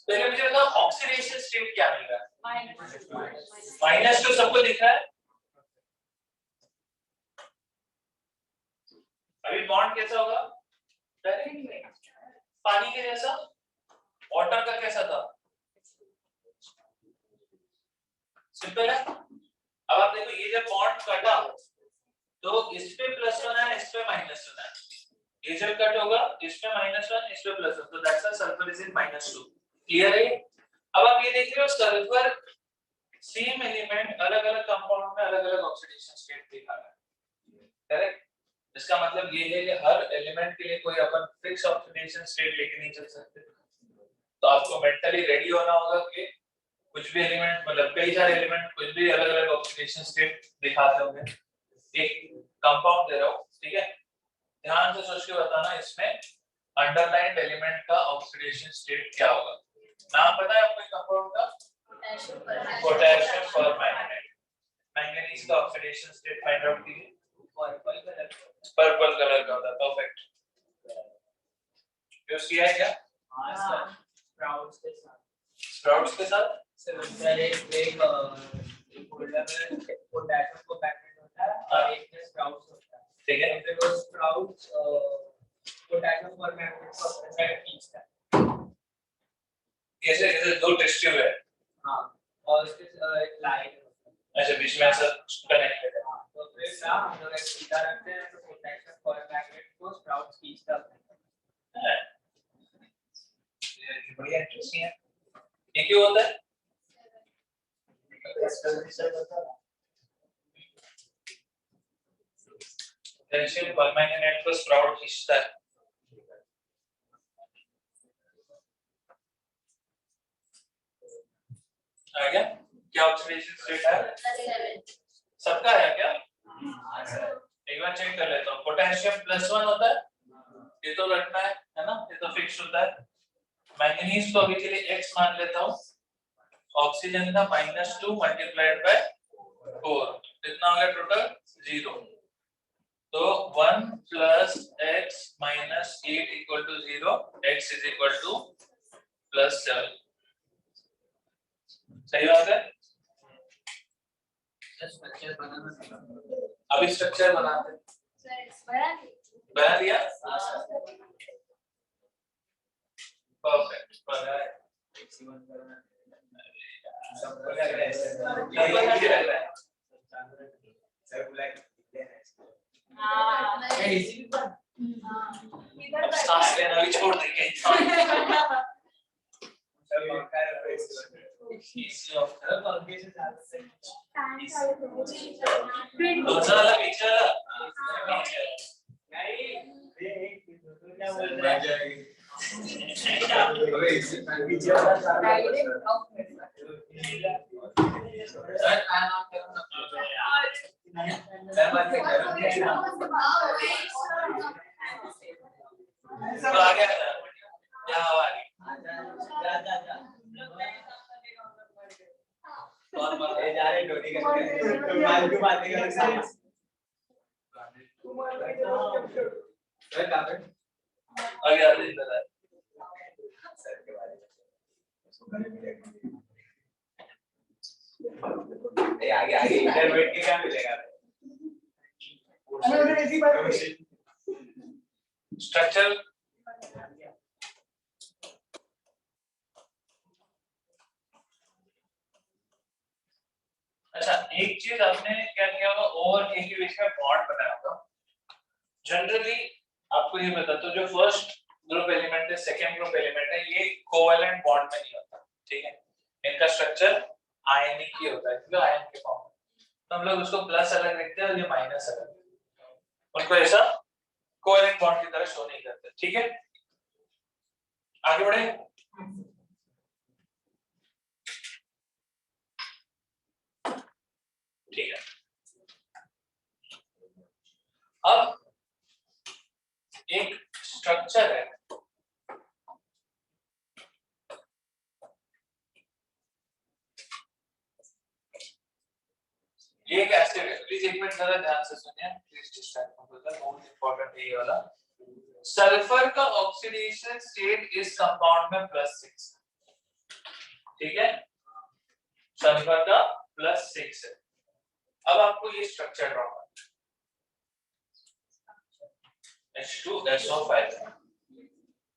पहले मुझे बताओ ऑक्सीडेशन स्टेट क्या मिल रहा है? -2 सबको दिख रहा है? अभी बॉन्ड कैसा होगा? पानी के जैसा? वाटर का कैसा था? सिंपल है। अब आप देखो ये जब बॉन्ड कटा तो इस पे +1 है, इस पे -1 है। ये जब कट होगा इस पे -1, इस पे +1, तो that's why sulphur is in -2। Clear है? अब आप ये देख रहे हो सल्फर सेम एलिमेंट अलग-अलग कंपाउंड में अलग-अलग ऑक्सीडेशन स्टेट दिखा रहा है। करेक्ट? इसका मतलब ये है कि हर एलिमेंट के लिए कोई अपन फिक्स ऑक्सीडेशन स्टेट लेके नहीं चल सकते। तो आपको मेंटली रेडी होना होगा कि कुछ भी एलिमेंट मतलब कई सारे एलिमेंट कुछ भी अलग-अलग ऑक्सीडेशन स्टेट दिखाते होंगे। एक कंपाउंड दे रहा हूं, ठीक है? ध्यान से सोच के बताना इसमें अंडरलाइंड एलिमेंट का ऑक्सीडेशन स्टेट क्या होगा। नाम पता है आपको कंपाउंड का? Potassium permanganate. मैंगनीज का ऑक्सीडेशन स्टेट फाइंड आउट कीजिए। पर्पल कलर का होता है। परफेक्ट। यूज किया है क्या? हाँ सर। स्प्राउट्स के साथ सर एक फोल्डर में पोटैशियम को पैकेट होता है और एक में स्प्राउट्स होता है। ठीक है। फिर वो स्प्राउट्स पोटैशियम परमैंगनेट को अपने साइड खींचता है। कैसे कैसे दो टेस्ट ट्यूब है? हाँ और उसके एक लाइन अच्छा बीच में ऐसा कनेक्टेड है। हाँ तो फिर ना हम लोग एक सीधा रखते हैं तो पोटैशियम परमैंगनेट को स्प्राउट्स खींचता है। ये बढ़िया इंटरेस्टिंग है। ये क्यों होता है? पोटेशियम परमैंगनेट को स्प्राउट खींचता है। आ गया? क्या ऑक्सीडेशन स्टेट है? सबका है क्या? एक बार चेक कर लेता हूँ। पोटेशियम +1 होता है, ये तो रखना है ना? ये तो फिक्स होता है। मैंगनीज को अभी के लिए x मान लेता हूँ। ऑक्सीजन का -2 मल्टीप्लाइड बाय 4 कितना हो गया टोटल? 0। तो 1 + x - 8 = 0, x = +7। सही बात है? स्ट्रक्चर बनाना अभी स्ट्रक्चर बनाते हैं। बना दिया? परफेक्ट। बना है। सबको लग रहा है ये लग रहा है। सबको लग रहा है। इसी ऑफ कर फिर दूसरा वाला पीछे तो आ गया क्या हुआ जा रहे डोरी करके फालतू बातें कर रहे हैं सर कहां पे आगे आ इधर है सर के बारे में आगे आगे इधर बैठ के क्या मिलेगा स्ट्रक्चर अच्छा एक चीज आपने क्या किया होगा ओवर के के बीच में बॉन्ड बनाया होगा जनरली आपको ये बता तो जो फर्स्ट ग्रुप एलिमेंट है सेकंड ग्रुप एलिमेंट है ये कोवेलेंट बॉन्ड में नहीं होता ठीक है इनका स्ट्रक्चर आयनिक ही होता है क्योंकि आयन के फॉर्म में तो हम लोग उसको प्लस अलग लिखते हैं और ये माइनस अलग उनको ऐसा कोवेलेंट बॉन्ड की तरह शो नहीं करते ठीक है आगे बढ़े ठीक है अब एक स्ट्रक्चर है ये एक एसिड है प्लीज एक मिनट जरा ध्यान से सुनिए प्लीज डिस्ट्रैक्ट मत होइए मोस्ट इंपॉर्टेंट है ये वाला सल्फर का ऑक्सीडेशन स्टेट इस कंपाउंड में +6 ठीक है सल्फर का +6 है अब आपको ये स्ट्रक्चर ड्रॉ करना है H2SO5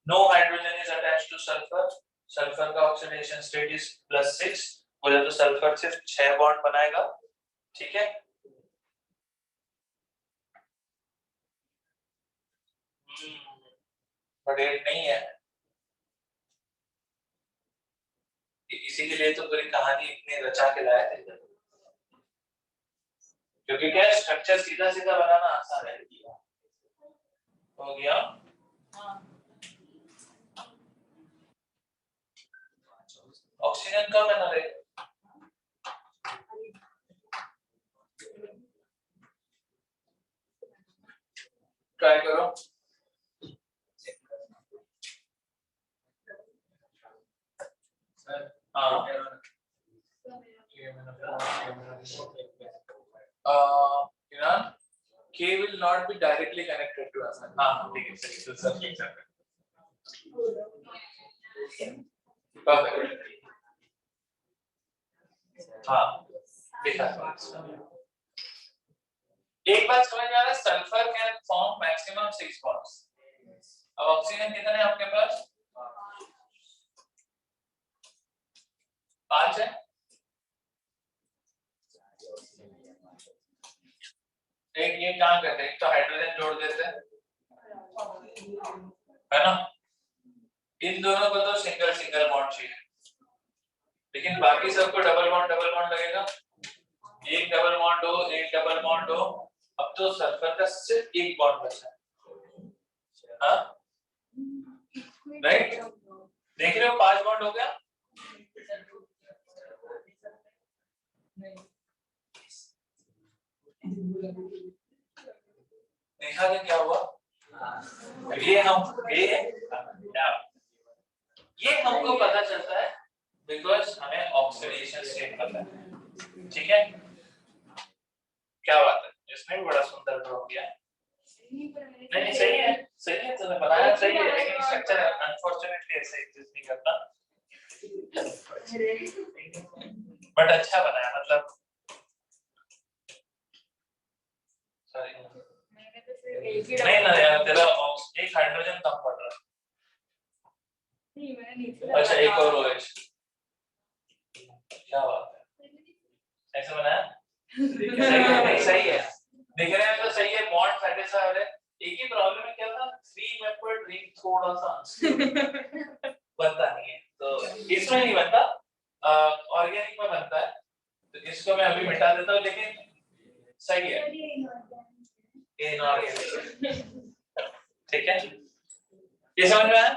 no hydrogen is attached to sulfur sulfur का ऑक्सीडेशन स्टेट इज +6 बोले तो सल्फर सिर्फ 6 बॉन्ड बनाएगा ठीक है बट 8 नहीं है इसी के लिए तो पूरी कहानी इतनी रचा के लाए थे क्योंकि क्या स्ट्रक्चर सीधा सीधा बनाना आसान है हो गया ऑक्सीजन कम है ना रे ट्राई करो हाँ Iran, K will not be directly connected to us. हाँ ठीक है सही तो सब एग्जांपल परफेक्ट हाँ देखा एक बात समझ में आ रहा है sulphur can form maximum 6 bonds अब ऑक्सीजन कितने हैं आपके पास 5 है एक ये काम करते हैं एक तो हाइड्रोजन जोड़ देते हैं है ना इन दोनों को तो सिंगल सिंगल बॉन्ड चाहिए लेकिन बाकी सबको डबल बॉन्ड लगेगा एक डबल बॉन्ड हो एक डबल बॉन्ड हो अब तो सल्फर का सिर्फ एक बॉन्ड बचा है हाँ राइट देख रहे हो 5 बॉन्ड हो गया देखा कि क्या हुआ ये हमको पता चलता है बिकॉज हमें ऑक्सीडेशन स्टेट पता है ठीक है क्या बात है इसमें भी बड़ा सुंदर ड्रॉ किया नहीं सही है तुमने बनाया सही है लेकिन स्ट्रक्चर अनफॉर्चूनेटली ऐसे एग्जिस्ट नहीं करता बट अच्छा बनाया मतलब नहीं ना यार तेरा एक हाइड्रोजन कम पड़ रहा है अच्छा एक और OH क्या बात है ऐसे बनाया सही है देख रहे हैं तो सही है बॉन्ड सेटिस्फाई हो रहे एक ही प्रॉब्लम है क्या था 3 मेंबर्ड रिंग थोड़ा सा बनता नहीं है तो इसमें नहीं बनता, ऑर्गेनिक में बनता है, तो इसको मैं अभी मिटा देता हूँ, लेकिन सही है इनऑर्गेनिक। ठीक है, ये समझ में आया?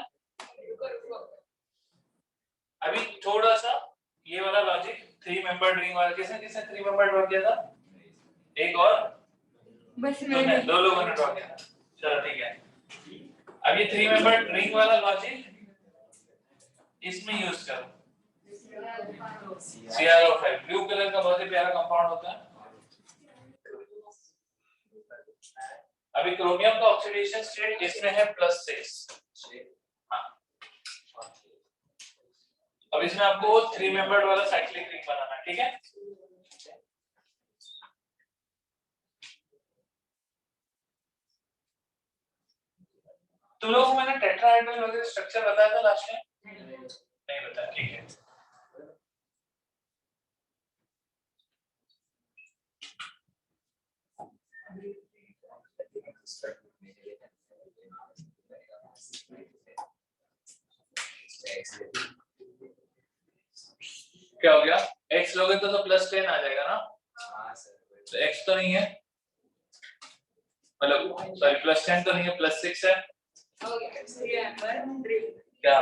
अभी थोड़ा सा ये वाला लॉजिक 3 मेंबर्ड रिंग वाला, किसने 3 मेंबर्ड ड्रॉ किया था? एक और बस तुमने, 2 लोगों ने ड्रॉ किया था। चलो ठीक है, अब ये 3 मेंबर्ड रिंग वाला लॉजिक इसमें यूज करो। CrO5 ब्लू कलर का बहुत ही प्यारा कंपाउंड होता है। अभी क्रोमियम का ऑक्सीडेशन स्टेट इसमें है +6। हाँ, अब इसमें आपको 3 मेंबर्ड वाला साइक्लिक रिंग बनाना है, ठीक है? तुम लोगों को मैंने टेट्राहेड्रल वगैरह स्ट्रक्चर बताया था लास्ट में? नहीं बताया, ठीक है। क्या हो गया? x लोगे तो +10 आ जाएगा ना? तो x तो नहीं है, मतलब सॉरी +10 तो नहीं है, +6 है। क्या?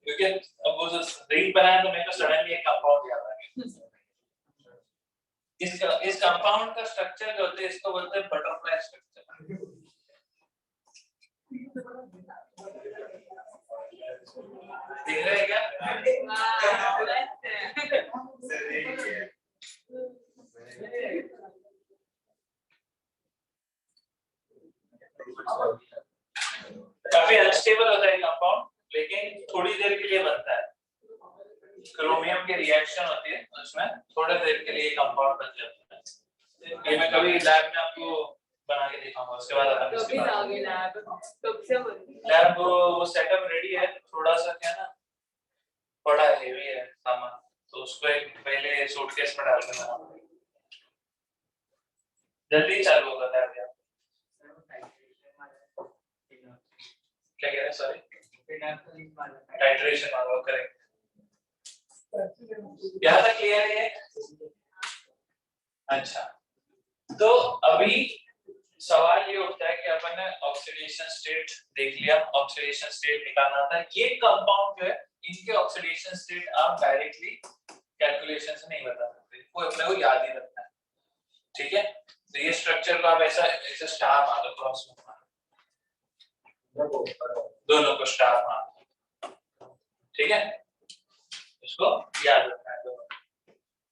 क्योंकि अब वो जो रिंग बनाया तो मेरे को सडनली एक कंपाउंड याद आ गया। इस कंपाउंड का स्ट्रक्चर जो होता है इसको बोलते हैं बटरफ्लाई स्ट्रक्चर। देख रहे हैं क्या? काफी अनस्टेबल होता है कंपाउंड, लेकिन थोड़ी देर के लिए बनता है। क्रोमियम की रिएक्शन होती है उसमें थोड़ी देर के लिए कंपाउंड बन जाता है। ये मैं कभी लैब में आपको बना के दिखाऊंगा, उसके बाद अपन इसके बाद लैब वो सेटअप रेडी है, थोड़ा सा क्या ना बड़ा हेवी है सामान, तो उसको एक पहले सूटकेस में डाल के बनाना, जल्दी चालू होगा लैब। क्या कह रहे हैं? सॉरी, टाइट्रेशन वाला करेक्ट। यहाँ तक क्लियर है? अच्छा, तो अभी सवाल ये उठता है कि अपन ने ऑक्सीडेशन स्टेट देख लिया, ऑक्सीडेशन स्टेट निकालना था। ये कंपाउंड जो है इनके ऑक्सीडेशन स्टेट आप डायरेक्टली कैलकुलेशन से नहीं बता सकते, वो अपने को याद ही रखना है, ठीक है? तो ये स्ट्रक्चर को आप ऐसा स्टार मान लो, क्रॉस में दोनों को स्टार मान, ठीक है? इसको याद रखना है दोनों।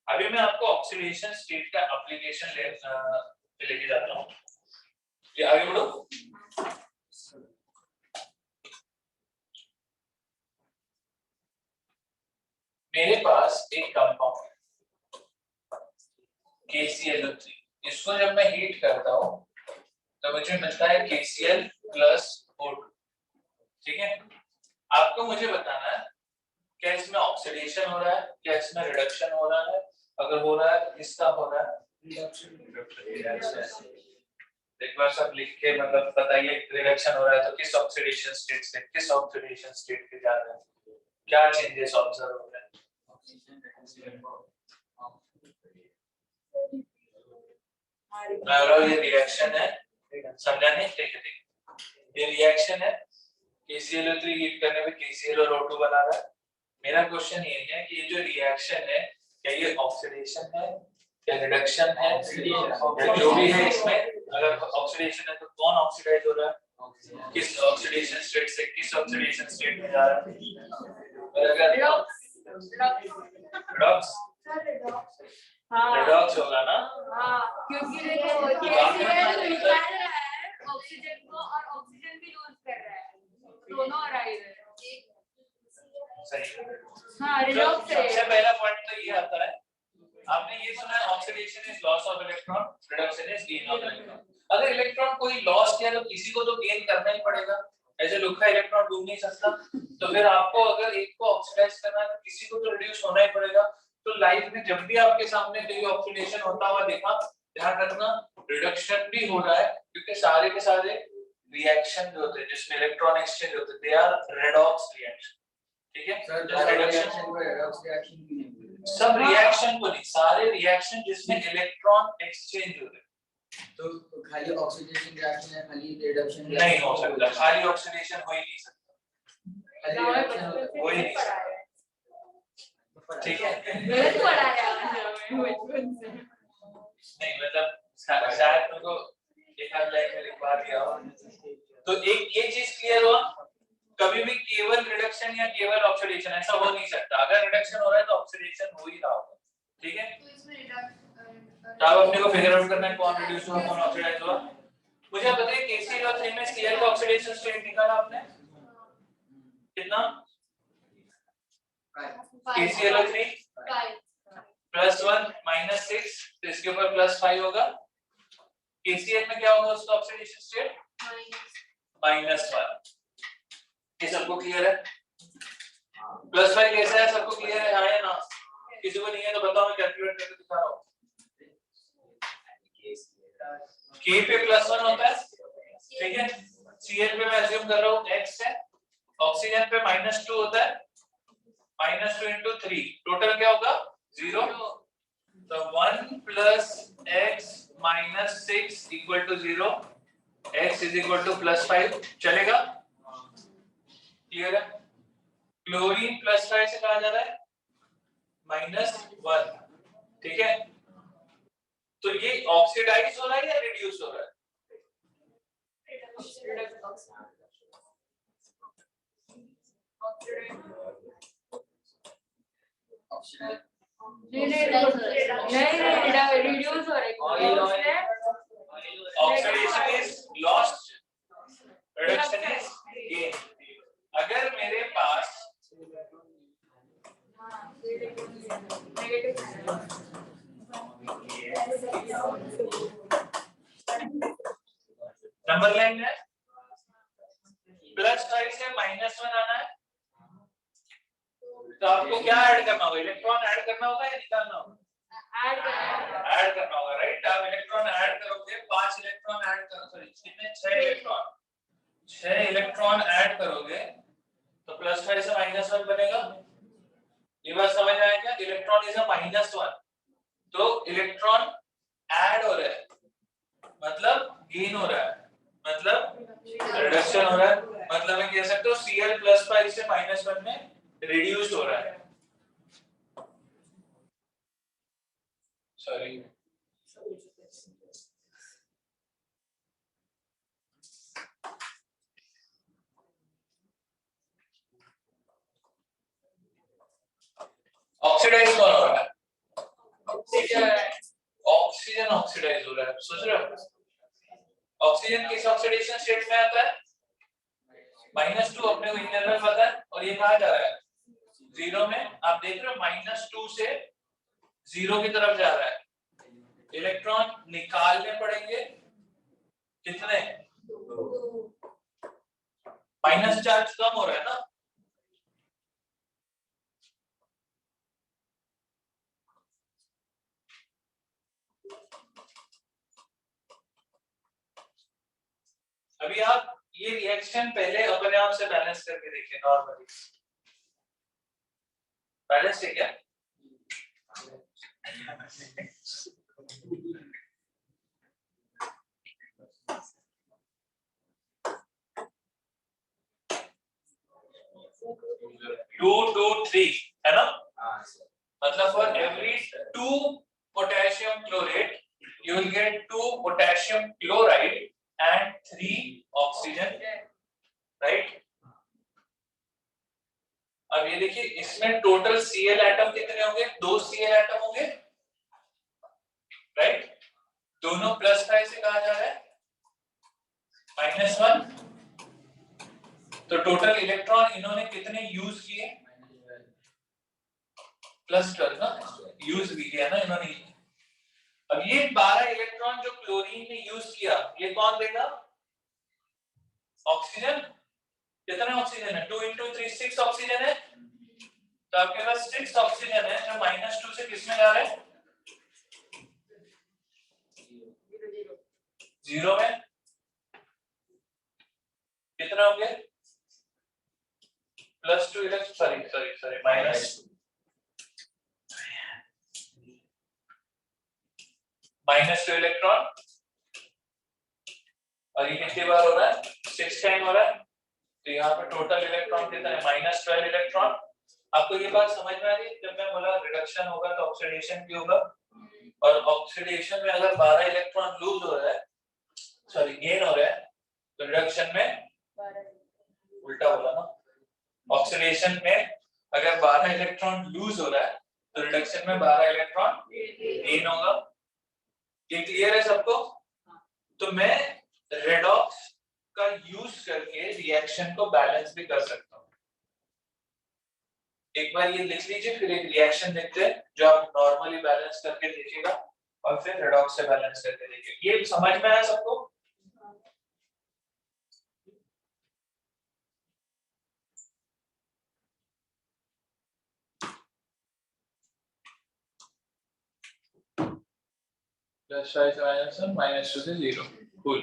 अभी मैं आपको ऑक्सीडेशन स्टेट का एप्लीकेशन लेके जाता हूँ, ये आगे बढ़ो। मेरे पास एक कंपाउंड है KClO3, इसको जब मैं हीट करता हूँ तो मुझे मिलता है KCl + O2, ठीक है? आपको मुझे बताना है क्या इसमें ऑक्सीडेशन हो रहा है, क्या इसमें रिडक्शन हो रहा है? अगर हो रहा है, किसका हो रहा है? रिडक्शन। एक बार सब लिख के मतलब बताइए, रिडक्शन हो रहा है तो किस ऑक्सीडेशन स्टेट से किस ऑक्सीडेशन स्टेट पे जा रहा है, क्या चेंजेस ऑब्जर्व हो रहे हैं? ये रिएक्शन है, समझा नहीं? ठीक है, ये रिएक्शन है, KClO3 हीट करने पे KCl और O2 बना रहा है। मेरा क्वेश्चन ये है कि ये जो रिएक्शन है क्या ये ऑक्सीडेशन है या रिडक्शन है या जो भी है इसमें? अगर ऑक्सीडेशन है तो कौन ऑक्सीडाइज हो रहा है, किस ऑक्सीडेशन स्टेट से किस ऑक्सीडेशन स्टेट में जा रहा है? रिडॉक्स रिडॉक्स होगा ना? क्योंकि देखो KCl निकाल रहा है ऑक्सीजन को और ऑक्सीजन भी लूज कर रहा है, दोनों अराइव है। सही। हाँ, रिडॉक्स है। सबसे पहला पॉइंट तो ये आता है, आपने ये सुना है oxidation is loss of electron, reduction is gain of electron. अगर इलेक्ट्रॉन कोई लॉस किया तो किसी को तो गेन करना ही पड़ेगा, ऐसे लुक्का इलेक्ट्रॉन डूब नहीं सकता, तो फिर आपको अगर एक को ऑक्सीडाइज करना है तो किसी को तो रिड्यूस होना ही पड़ेगा। तो लाइफ में जब भी आपके सामने कोई ऑक्सीडेशन होता हुआ देखा, ध्यान रखना रिडक्शन भी हो रहा है, क्योंकि सारे के सारे रिएक्शन जो होते हैं जिसमें इलेक्ट्रॉन एक्सचेंज होते हैं, दे आर रेडॉक्स रिएक्शन, ठीक है। सर जैसे reduction- रिएक्शन को रेडॉक्स रिएक्शन भी नहीं बोलते। सब रिएक्शन को नहीं, सारे रिएक्शन जिसमें इलेक्ट्रॉन एक्सचेंज होते हैं। तो खाली ऑक्सीडेशन रिएक्शन है, खाली रिडक्शन नहीं हो सकता, खाली ऑक्सीडेशन हो ही नहीं सकता, खाली रिडक्शन हो ही नहीं सकता, ठीक है। गलत पढ़ा है हमें बचपन से। नहीं मतलब शायद तुमको एक आध लाइन में लिखवा दिया हो। तो एक ये चीज क्लियर हुआ, कभी भी केवल रिडक्शन या केवल ऑक्सीडेशन ऐसा हो नहीं सकता। अगर रिडक्शन हो रहा है तो ऑक्सीडेशन हो ही रहा होगा, ठीक है। तो इसमें तो अब अपने को फिगर आउट करना है कौन रिड्यूस हुआ कौन ऑक्सीडाइज हुआ। मुझे आप बताइए KCl3 में Cl का ऑक्सीडेशन स्टेट निकाला आपने कितना? KClO3 +1 -6, तो इसके ऊपर +5 होगा। KCl में क्या होगा उसका ऑक्सीडेशन स्टेट? -1। ये सबको क्लियर है? +5 कैसा है, सबको क्लियर है? हाँ या ना? किसी को नहीं है तो बताओ, मैं कैलकुलेट करके दिखा रहा हूँ। K पे +1 होता है, ठीक है। Cl पे मैं अज्यूम कर रहा हूँ X है, ऑक्सीजन पे -2 होता है, -2 × 3 टोटल क्या होगा 0। तो 1 + x - 6 = 0, x = +5 चलेगा, क्लियर है। क्लोरीन +5 से कहा जा रहा है -1, ठीक है। तो ये ऑक्सीडाइज हो रहा है या रिड्यूस हो रहा है? नहीं रिड्यूस हो रहा है। Oxidation is lost, reduction is gain. अगर मेरे पास नंबर लाइन है +5 से -1 आना है, तो आपको क्या ऐड करना होगा? इलेक्ट्रॉन ऐड करना होगा या निकालना होगा? ऐड करना होगा, राइट। आप इलेक्ट्रॉन ऐड करोगे, 5 इलेक्ट्रॉन ऐड करो, सॉरी कितने, 6 इलेक्ट्रॉन ऐड करोगे तो +5 से -1 बनेगा। ये बात समझ आया क्या? इलेक्ट्रॉन इज अ -1, तो इलेक्ट्रॉन ऐड हो रहा है मतलब गेन हो रहा है, मतलब रिडक्शन हो रहा है, मतलब मैं कह सकता हूँ Cl +5 से -1 में रिड्यूस हो रहा है। सॉरी ऑक्सीडाइज कौन हो रहा है? ऑक्सीजन ऑक्सीडाइज हो रहा है, सोच रहे हो? ऑक्सीजन किस ऑक्सीडेशन स्टेट में आता है? -2 अपने को इंटरनल पता है, और ये कहा जा रहा है 0 में। आप देख रहे हो -2 से 0 की तरफ जा रहा है। इलेक्ट्रॉन निकालने पड़ेंगे कितने? माइनस चार्ज कम हो रहा है ना, अभी आप ये रिएक्शन पहले अपने आप से बैलेंस करके देखिए, नॉर्मली बैलेंस है क्या? टू टू थ्री है ना, मतलब for every 2 potassium chlorate you will get 2 potassium chloride and 3 oxygen, right? अब ये देखिए इसमें टोटल Cl एटम कितने होंगे? 2 Cl एटम होंगे, राइट। दोनों +5 से कहा जा रहा है -1, तो टोटल इलेक्ट्रॉन इन्होंने कितने यूज किए? +12 ना, यूज भी किया ना इन्होंने। अब ये 12 इलेक्ट्रॉन जो क्लोरीन ने यूज किया, ये कौन देगा? ऑक्सीजन। कितना ऑक्सीजन है? 2 × 3 6 ऑक्सीजन है, तो आपके पास 6 ऑक्सीजन है जो -2 से किस में जा रहे हैं? 0 में। कितना हो गया +2 इलेक्ट्रॉन सॉरी -2 इलेक्ट्रॉन और ये कितनी बार हो रहा है 6 टाइम हो रहा है तो यहाँ पे टोटल इलेक्ट्रॉन कितना है -12 इलेक्ट्रॉन। आपको ये बात समझ में आ रही है जब मैं बोला रिडक्शन होगा तो ऑक्सीडेशन भी होगा और ऑक्सीडेशन में अगर 12 इलेक्ट्रॉन लूज हो रहा है सॉरी गेन हो रहा है तो रिडक्शन में उल्टा बोला ना ऑक्सीडेशन में अगर 12 इलेक्ट्रॉन लूज हो रहा है तो रिडक्शन में 12 इलेक्ट्रॉन गेन होगा। ये क्लियर है सबको? तो मैं रेडॉक्स का यूज करके रिएक्शन को बैलेंस भी कर सकता हूँ। एक बार ये लिख लीजिए फिर एक रिएक्शन देखते हैं जो आप नॉर्मली बैलेंस करके देखिएगा और फिर रेडॉक्स से बैलेंस करके देखिए। ये समझ में आया सबको? +5 से -1 -2 से 0 कूल।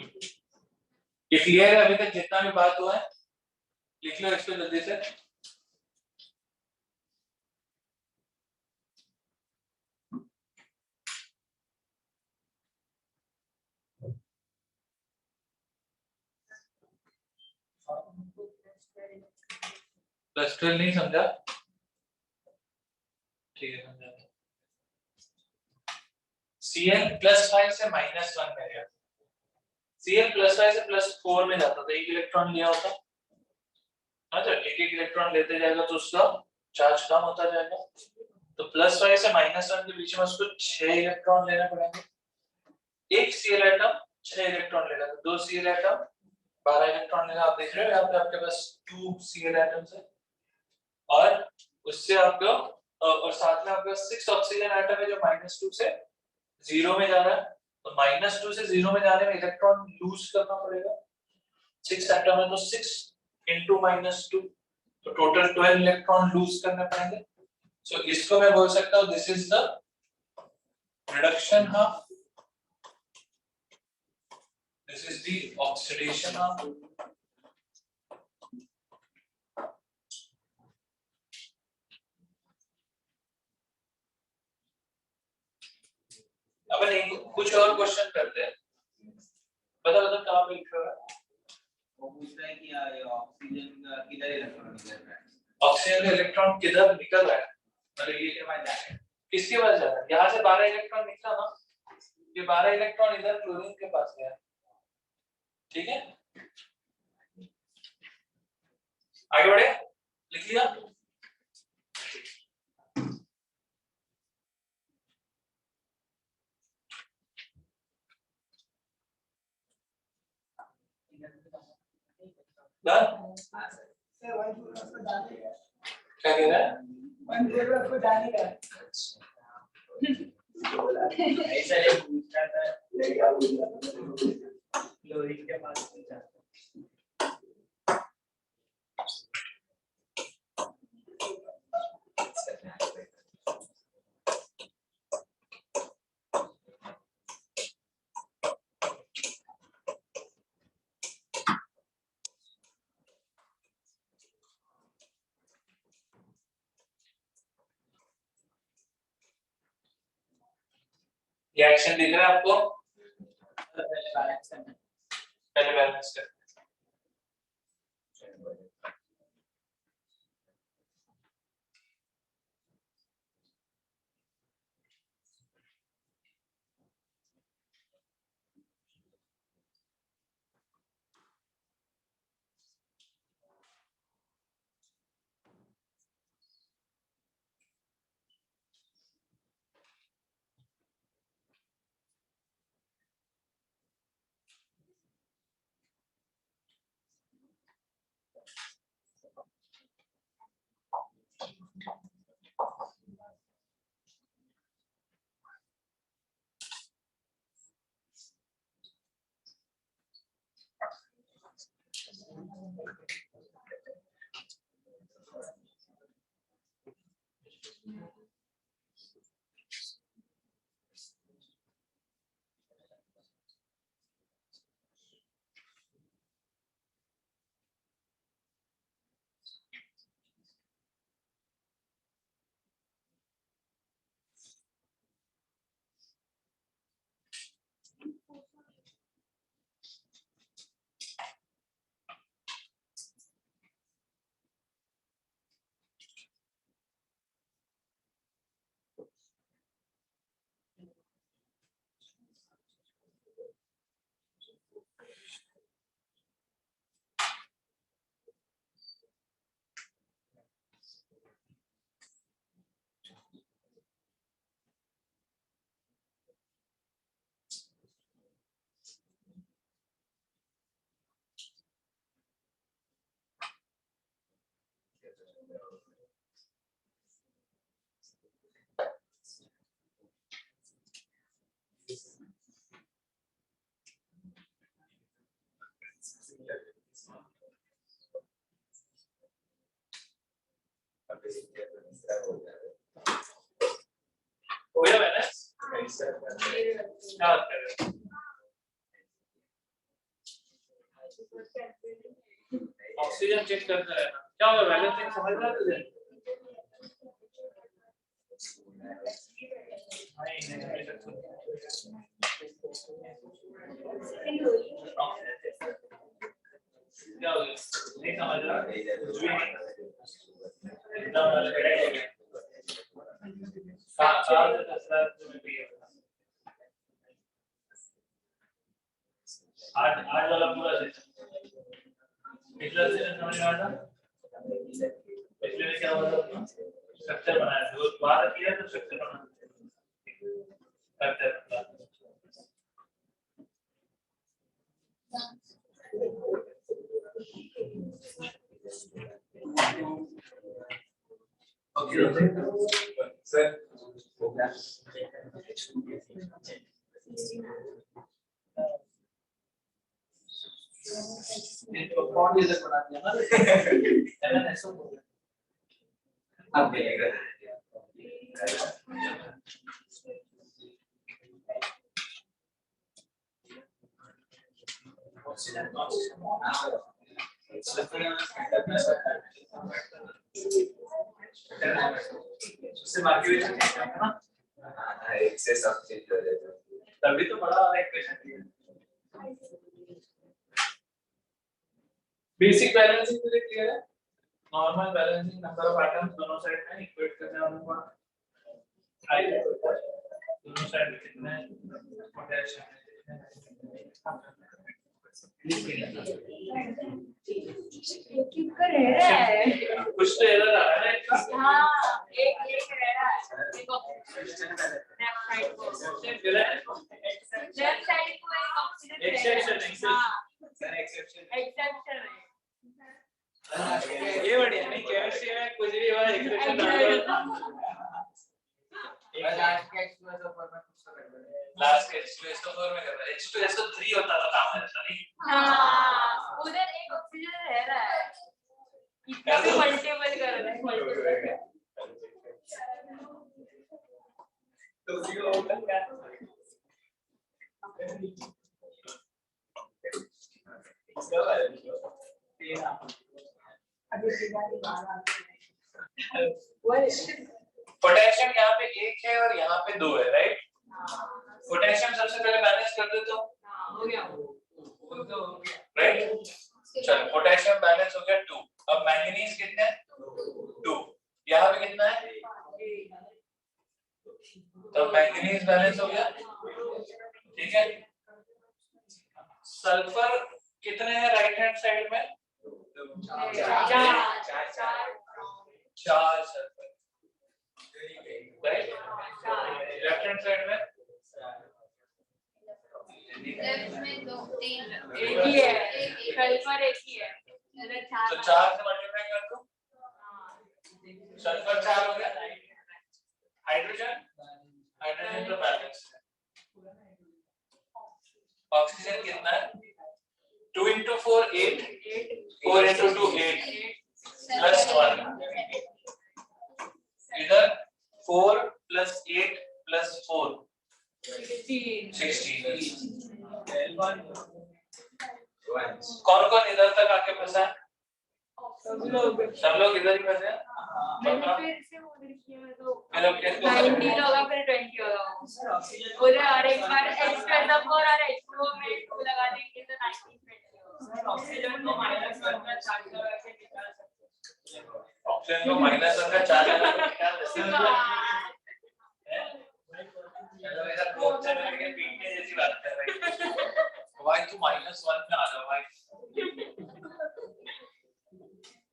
ये क्लियर है? अभी तक जितना भी बात हुआ है लिख लो इसको जल्दी से। +12 नहीं समझा? ठीक है समझा। Cl +5 से -1 में गया। Cl +5 से +4 में जाता था, एक इलेक्ट्रॉन लिया होता। हाँ, जब एक इलेक्ट्रॉन लेते जाएगा तो उसका चार्ज कम होता जाएगा। तो +5 से -1 के बीच में उसको 6 इलेक्ट्रॉन लेने पड़ेंगे। एक Cl एटम 6 इलेक्ट्रॉन लेगा तो 2 Cl एटम 12 इलेक्ट्रॉन लेगा। आप देख रहे हो यहाँ पे आपके पास 2 Cl एटम्स है और उससे आपको और साथ में आपके 6 ऑक्सीजन एटम है जो -2 से 0 में जा रहा है। तो -2 से 0 में जाने में इलेक्ट्रॉन लूज करना पड़ेगा। 6 एटम है तो 6 into -2 तो टोटल 12 इलेक्ट्रॉन लूज करने पड़ेंगे। सो इसको मैं बोल सकता हूँ this is the reduction half, this is the oxidation half. अब कुछ और क्वेश्चन करते हैं। बता कहाँ पे लिखा है? वो पूछता है कि ये ऑक्सीजन किधर इलेक्ट्रॉन निकल रहा है। ऑक्सीजन का इलेक्ट्रॉन किधर निकल रहा है? मतलब ये के पास जा रहा है। किसके पास जा रहा है? यहाँ से 12 इलेक्ट्रॉन निकला ना, ये 12 इलेक्ट्रॉन इधर क्लोरीन के पास गया। ठीक है, आगे बढ़े, लिख लिया। क्या कह रहा है? ऐसा ही पूछता था क्लोरीन के पास पूछा। रिएक्शन दिख रहा है आपको? पहले पहले बैलेंस कर। हो गया मैंने क्या बात कर रहे हो? ऑक्सीजन चेक करते रहना। क्या होगा बैलेंसिंग समझ रहा है तुझे? क्या हो गया? नहीं समझ रहा? एकदम हेडेक हो गया। 7 से 10 लाख तुम्हें चाहिए। आज वाला पूरा सेशन पिछला सेशन समझ में आया? पिछले में क्या हुआ था? स्ट्रक्चर बनाया था। वो बात किया तो स्ट्रक्चर बनाना करते रहता। ओके सर हो गया। तो कौन इधर बना दिया ना? ऐसा बोल रहा अब मिलेगा। उससे मार्केट में क्या है ना? एक से सब चीज हो जाएगा। तभी तो बड़ा वाला इक्वेशन है। बेसिक बैलेंसिंग मुझे क्लियर है। Normal balancing number of atoms दोनों साइड में इक्वेट करने वाला हुआ आई दोनों साइड में कितने पोटेंशियल किसका रह रहा है? कुछ तो एरर आ रहा है इसका। हाँ एक रह रहा है। देखो लेफ्ट साइड को लेफ्ट साइड को एक ऑक्सीजन एक्सेप्शन एक्सेप्शन है। ये बढ़िया नहीं केमिस्ट्री में कुछ भी हुआ एक्सेप्शन डाल दो। लास्ट के H2SO4 में कुछ तो कर दो। लास्ट के H2SO4 में कर रहा है। H2SO3 होता था काम ऐसा नहीं। हाँ उधर एक ऑक्सीजन रह रहा है। इतना भी मल्टीपल कर रहा है मल्टीपल। तो उसी को होता क्या? पोटेशियम यहाँ पे 1 है और यहाँ पे 2 है, राइट? पोटेशियम सबसे पहले बैलेंस कर दे तो हो गया राइट। चलो पोटेशियम बैलेंस हो गया 2। अब मैंगनीज कितने हैं? 2। यहाँ पे कितना है? तो मैंगनीज बैलेंस हो गया, ठीक है। सल्फर कितने हैं राइट हैंड साइड में? 4 sulphur, right. Left hand side में लेफ्ट में 2 3 एक ही है सल्फर एक ही है तो 4 से मल्टीप्लाई कर दो। सल्फर 4 हो गया। हाइड्रोजन तो बैलेंस है। ऑक्सीजन कितना है? 2 into 4 8, 4 into 2 8 plus 1। इधर 4 plus 8 plus 4 16। कौन इधर तक आके फंसा? सब लोग इधर ही फंसे हैं। मैंने फिर से उधर किया तो फिर अब कैसे 19 होगा फिर 20 होगा उधर। और एक बार H2SO4 और H2O में 2 लगा देंगे तो 19 20 होगा। ऑक्सीजन को -1 का चार्ज लगा के निकाल सकते हैं। ऑक्सीजन को -1 का चार्ज लगा के निकाल सकते हैं। चलो इधर बोर्ड से लेके पीके जैसी बात कर रही है भाई। तू -1 में आ जाओ भाई।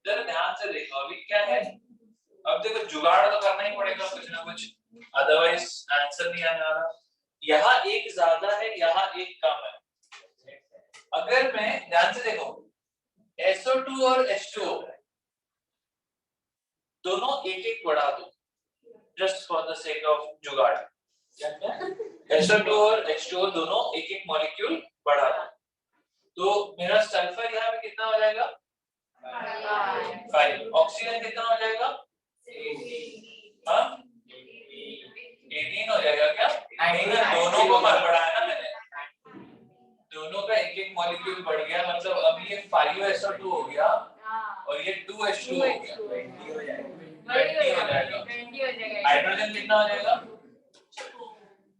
जरा ध्यान से देखो अभी क्या है। अब देखो जुगाड़ तो करना ही पड़ेगा कुछ ना कुछ, अदरवाइज आंसर नहीं आने वाला। यहाँ एक ज्यादा है, यहाँ एक कम है। अगर मैं ध्यान से देखो SO2 और H2O दोनों एक एक बढ़ा दो just for the sake of जुगाड़। क्या क्या SO2 और H2O दोनों एक एक मॉलिक्यूल बढ़ा दो, तो मेरा सल्फर यहाँ पे कितना हो जाएगा 5, ऑक्सीजन कितना हो जाएगा हाँ 18 हो जाएगा क्या नहीं ना, दोनों को बढ़ाया ना मैंने, दोनों का एक एक मॉलिक्यूल बढ़ गया, मतलब अब ये 5SO2 हो गया और ये 2H2 हो गया, 20 हो जाएगा। हाइड्रोजन कितना हो जाएगा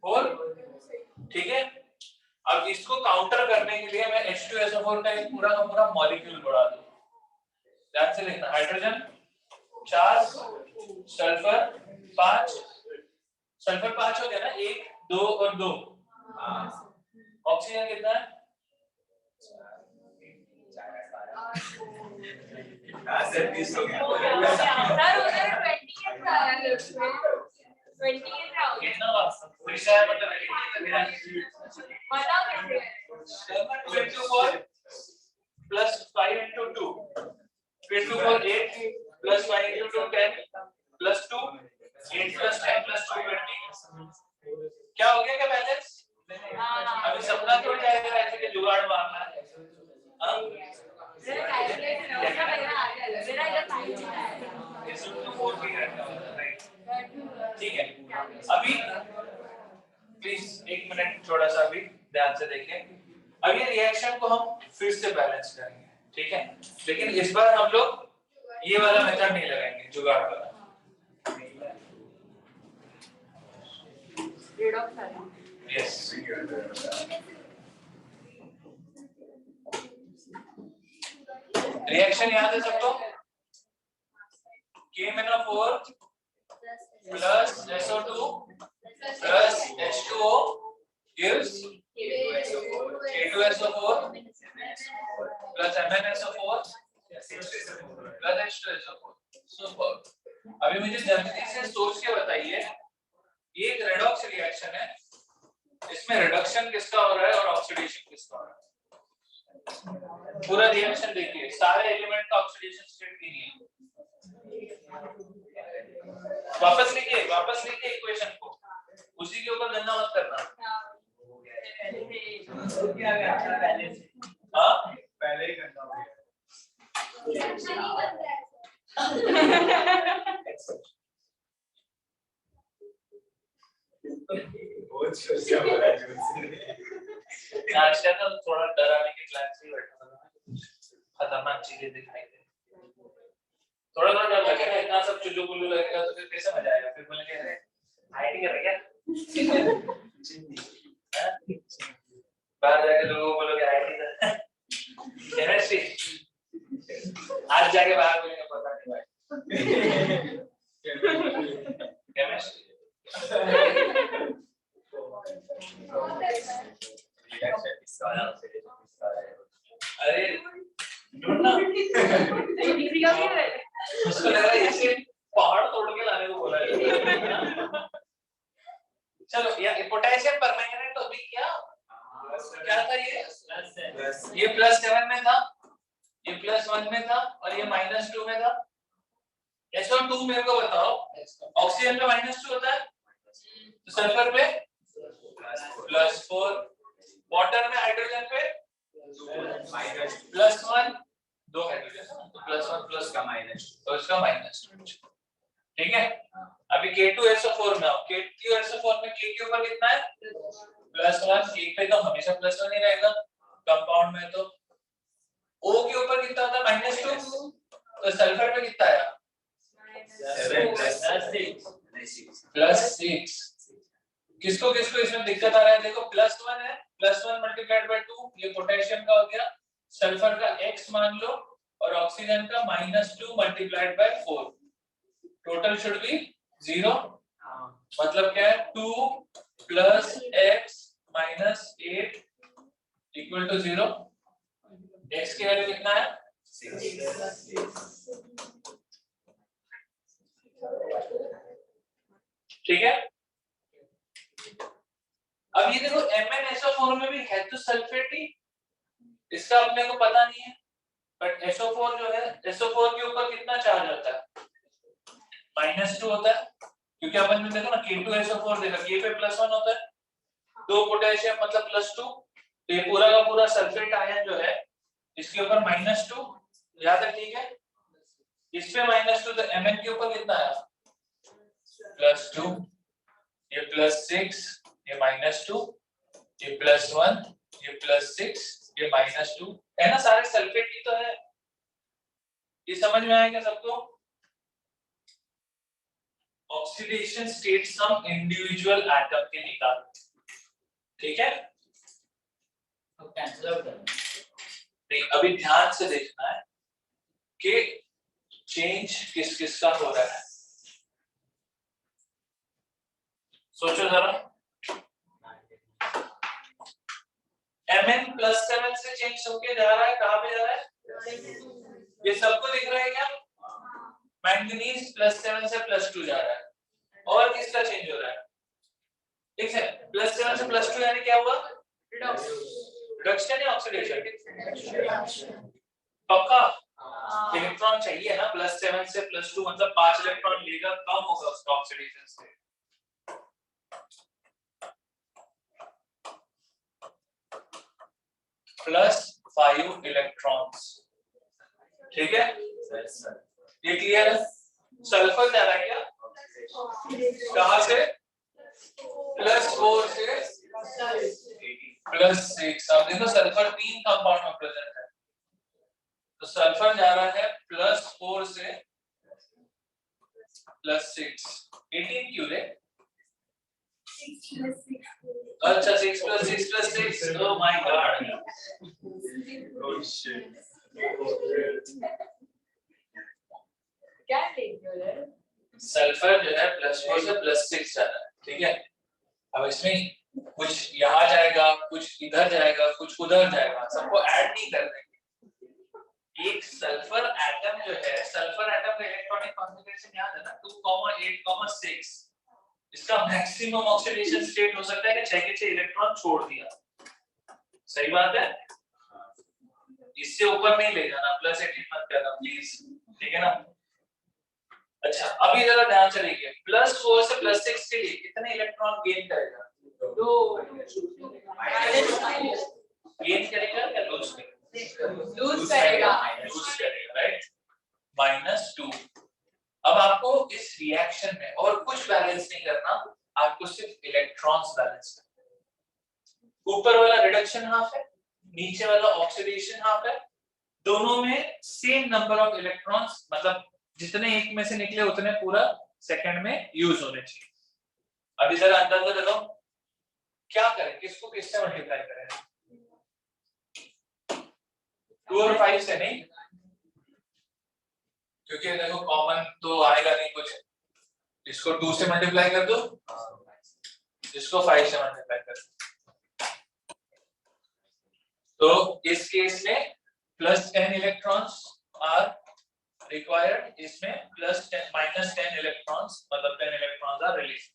4, ठीक है। अब इसको काउंटर करने के लिए मैं H2SO4 का एक पूरा का पूरा मॉलिक्यूल बढ़ा दूं, ध्यान से लिखना, हाइड्रोजन 4, सल्फर 5, सल्फर 5 हो गया ना, 1 2 और 2, ऑक्सीजन कितना है सर 20 हो गया। कितना विषय मतलब बताओ कैसे 24 plus 5 into 2 फिर 2 for 8 plus 5 into 2 10 plus 2 8 plus 10 plus 2 20 क्या हो गया क्या बैलेंस अभी सपना टूट जाएगा ऐसे के जुगाड़ मारना है हाँ मेरा कैलकुलेशन हो गया मेरा आ गया मेरा इधर टाइम है इसमें तो 4 भी रहता है राइट ठीक है अभी प्लीज 1 मिनट थोड़ा सा अभी ध्यान से देखें। अब ये रिएक्शन को हम फिर से बैलेंस करेंगे, ठीक है, लेकिन इस बार हम लोग ये वाला मेथड नहीं लगाएंगे जुगाड़ वाला। यस रिएक्शन याद है सबको K-4 plus SO2 plus H2O gives K2SO4 plus MnSO4 plus H2SO4 super. अभी मुझे जल्दी से सोच के बताइए, ये एक रेडॉक्स रिएक्शन है, इसमें रिडक्शन किसका हो रहा है और ऑक्सीडेशन किसका हो रहा है, पूरा रिएक्शन देखिए, सारे एलिमेंट का ऑक्सीडेशन स्टेट कीजिए, वापस लिखिए इक्वेशन को, उसी के ऊपर गंदा मत करना। हाँ पहले ही गंदा हो गया। बहुत सोचा बड़ा जोश आज का तो थोड़ा डराने के क्लास ही बैठा था, खतरनाक चीजें दिखाई दे, थोड़ा थोड़ा डर लगेगा, इतना सब चुल्लू बुल्लू लगेगा तो फिर कैसे मजा आएगा, फिर बोलेंगे अरे आईटी कर रहा क्या बाहर जाके लोगों को बोलोगे आईटी कर केमिस्ट्री, आज जाके बाहर बोलेंगे पता नहीं भाई केमिस्ट्री अरे ढूंढना उसको लगा ऐसे पहाड़ तोड़ के लाने को बोला है। चलो या पोटेशियम परमैंगनेट तो अभी क्या था ये +7 में था, ये +1 में था और ये -2 में था। SO2 मेरे को बताओ, ऑक्सीजन पे -2 होता है तो सल्फर पे +4, वाटर में हाइड्रोजन पे +1, 2 हाइड्रोजन तो +1 प्लस का -2 तो इसका -2, ठीक है। अभी K2SO4 में आओ, K2SO4 में K के ऊपर कितना है +1, K पे तो हमेशा +1 ही रहेगा कंपाउंड में, तो O के ऊपर कितना होता है -2, तो सल्फर पे कितना आया +6। किसको किसको इसमें दिक्कत आ रहा है, देखो +1 है, +1 × 2 ये पोटेशियम का हो गया, सल्फर का x मान लो और ऑक्सीजन का -2 × 4, टोटल शुड बी 0, मतलब क्या है 2 + x - 8 = 0, x की वैल्यू कितना है 6, ठीक है। अब ये देखो MnSO4 में भी है तो सल्फेट ही, इसका अपने को पता नहीं है, बट SO4 जो है SO4 के ऊपर कितना चार्ज होता है -2 होता है, क्योंकि अपन ने देखा ना K2SO4 देखा, K पे +1 होता है, 2 पोटेशियम मतलब +2, तो ये पूरा का पूरा सल्फेट आयन जो है इसके ऊपर -2, याद है, ठीक है। इस पे -2 तो Mn के ऊपर कितना आया, +2, ये +6, ये -2, ये +1, ये +6, ये -2 है ना, सारे सल्फेट ही तो है। ये समझ में आया क्या सबको? Oxidation state sum individual atom के निकाल, ठीक है। तो कैंसिल आउट करना नहीं, अभी ध्यान से देखना है कि चेंज किस किस का हो रहा है। सोचो जरा, Mn+7 से चेंज होके जा रहा है, कहां पे जा रहा है, ये सबको दिख रहा है क्या? मैंगनीज +7 से +2 जा रहा है, और किसका चेंज हो रहा है, ठीक है, +7 से +2 यानी क्या हुआ, रिडक्शन या ऑक्सीडेशन, पक्का इलेक्ट्रॉन चाहिए ना, +7 से +2 मतलब 5 इलेक्ट्रॉन लेगा, कम होगा उसका ऑक्सीडेशन स्टेट। +5 इलेक्ट्रॉन्स, ठीक है, ये क्लियर है। सल्फर जा रहा है क्या, कहां से, +4 से +6। अब देखो सल्फर 3 कंपाउंड में प्रेजेंट है, तो सल्फर जा रहा है +4 से +6, 18 क्यों रे, अच्छा 6 + 6 + 6, ओह माय गॉड, क्या देख रहे हो यार? सल्फर जो है +4 से +6 जा रहा है, ठीक है। अब इसमें कुछ यहाँ जाएगा, कुछ इधर जाएगा, कुछ उधर जाएगा, सबको ऐड नहीं कर देंगे। एक सल्फर एटम जो है, सल्फर एटम का इलेक्ट्रॉनिक कॉन्फ़िगरेशन याद है ना, 2, 8, 6, इसका मैक्सिमम ऑक्सीडेशन स्टेट हो सकता है कि 6 के 6 इलेक्ट्रॉन छोड़ दिया, सही बात है, इससे ऊपर नहीं ले जाना, +18 मत करना प्लीज, ठीक है ना। अच्छा, अभी जरा ध्यान से देखिए, +4 से +6 के लिए कितने इलेक्ट्रॉन गेन करेगा, 2 गेन करेगा या लूज करेगा, लूज करेगा, राइट, -2। अब आपको इस रिएक्शन में और कुछ बैलेंस नहीं करना, आपको सिर्फ इलेक्ट्रॉन्स बैलेंस करना। ऊपर वाला रिडक्शन हाफ है, नीचे वाला ऑक्सीडेशन हाफ है, दोनों में सेम नंबर ऑफ इलेक्ट्रॉन्स, मतलब जितने एक में से निकले उतने पूरा सेकंड में यूज होने चाहिए। अभी जरा अंदाजा लगाओ क्या करें, किसको किससे मल्टीप्लाई करें, 2 और 5 से नहीं, क्योंकि देखो कॉमन तो आएगा नहीं कुछ, इसको 2 से मल्टीप्लाई कर दो, इसको 5 से मल्टीप्लाई कर दो, तो इस केस में +10 इलेक्ट्रॉन्स आर रिक्वायर्ड, इसमें -10 इलेक्ट्रॉन्स, मतलब 10 electrons are release.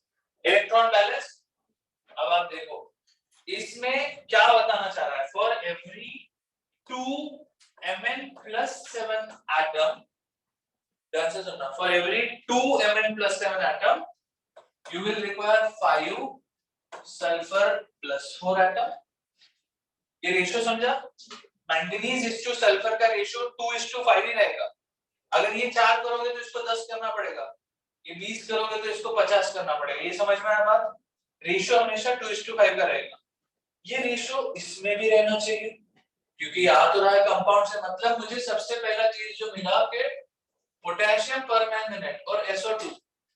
Electron balance, अब आप देखो इसमें क्या बताना चाह रहा है, फॉर एवरी 2 Mn+7 एटम, ध्यान से सुनना, for every 2 Mn+7 atom you will require 5 sulfur +4 atom. ये रेशियो समझा, मैंगनीज इस टू सल्फर का रेशियो 2:5 ही रहेगा। अगर ये 4 करोगे तो इसको 10 करना पड़ेगा, ये 20 करोगे तो इसको 50 करना पड़ेगा, ये समझ में आया बात, रेशियो हमेशा 2:5 का रहेगा। ये रेशियो इसमें भी रहना चाहिए, क्योंकि आ तो रहा है कंपाउंड से, मतलब मुझे सबसे पहला चीज जो मिला कि पोटेशियम परमैंगनेट और SO2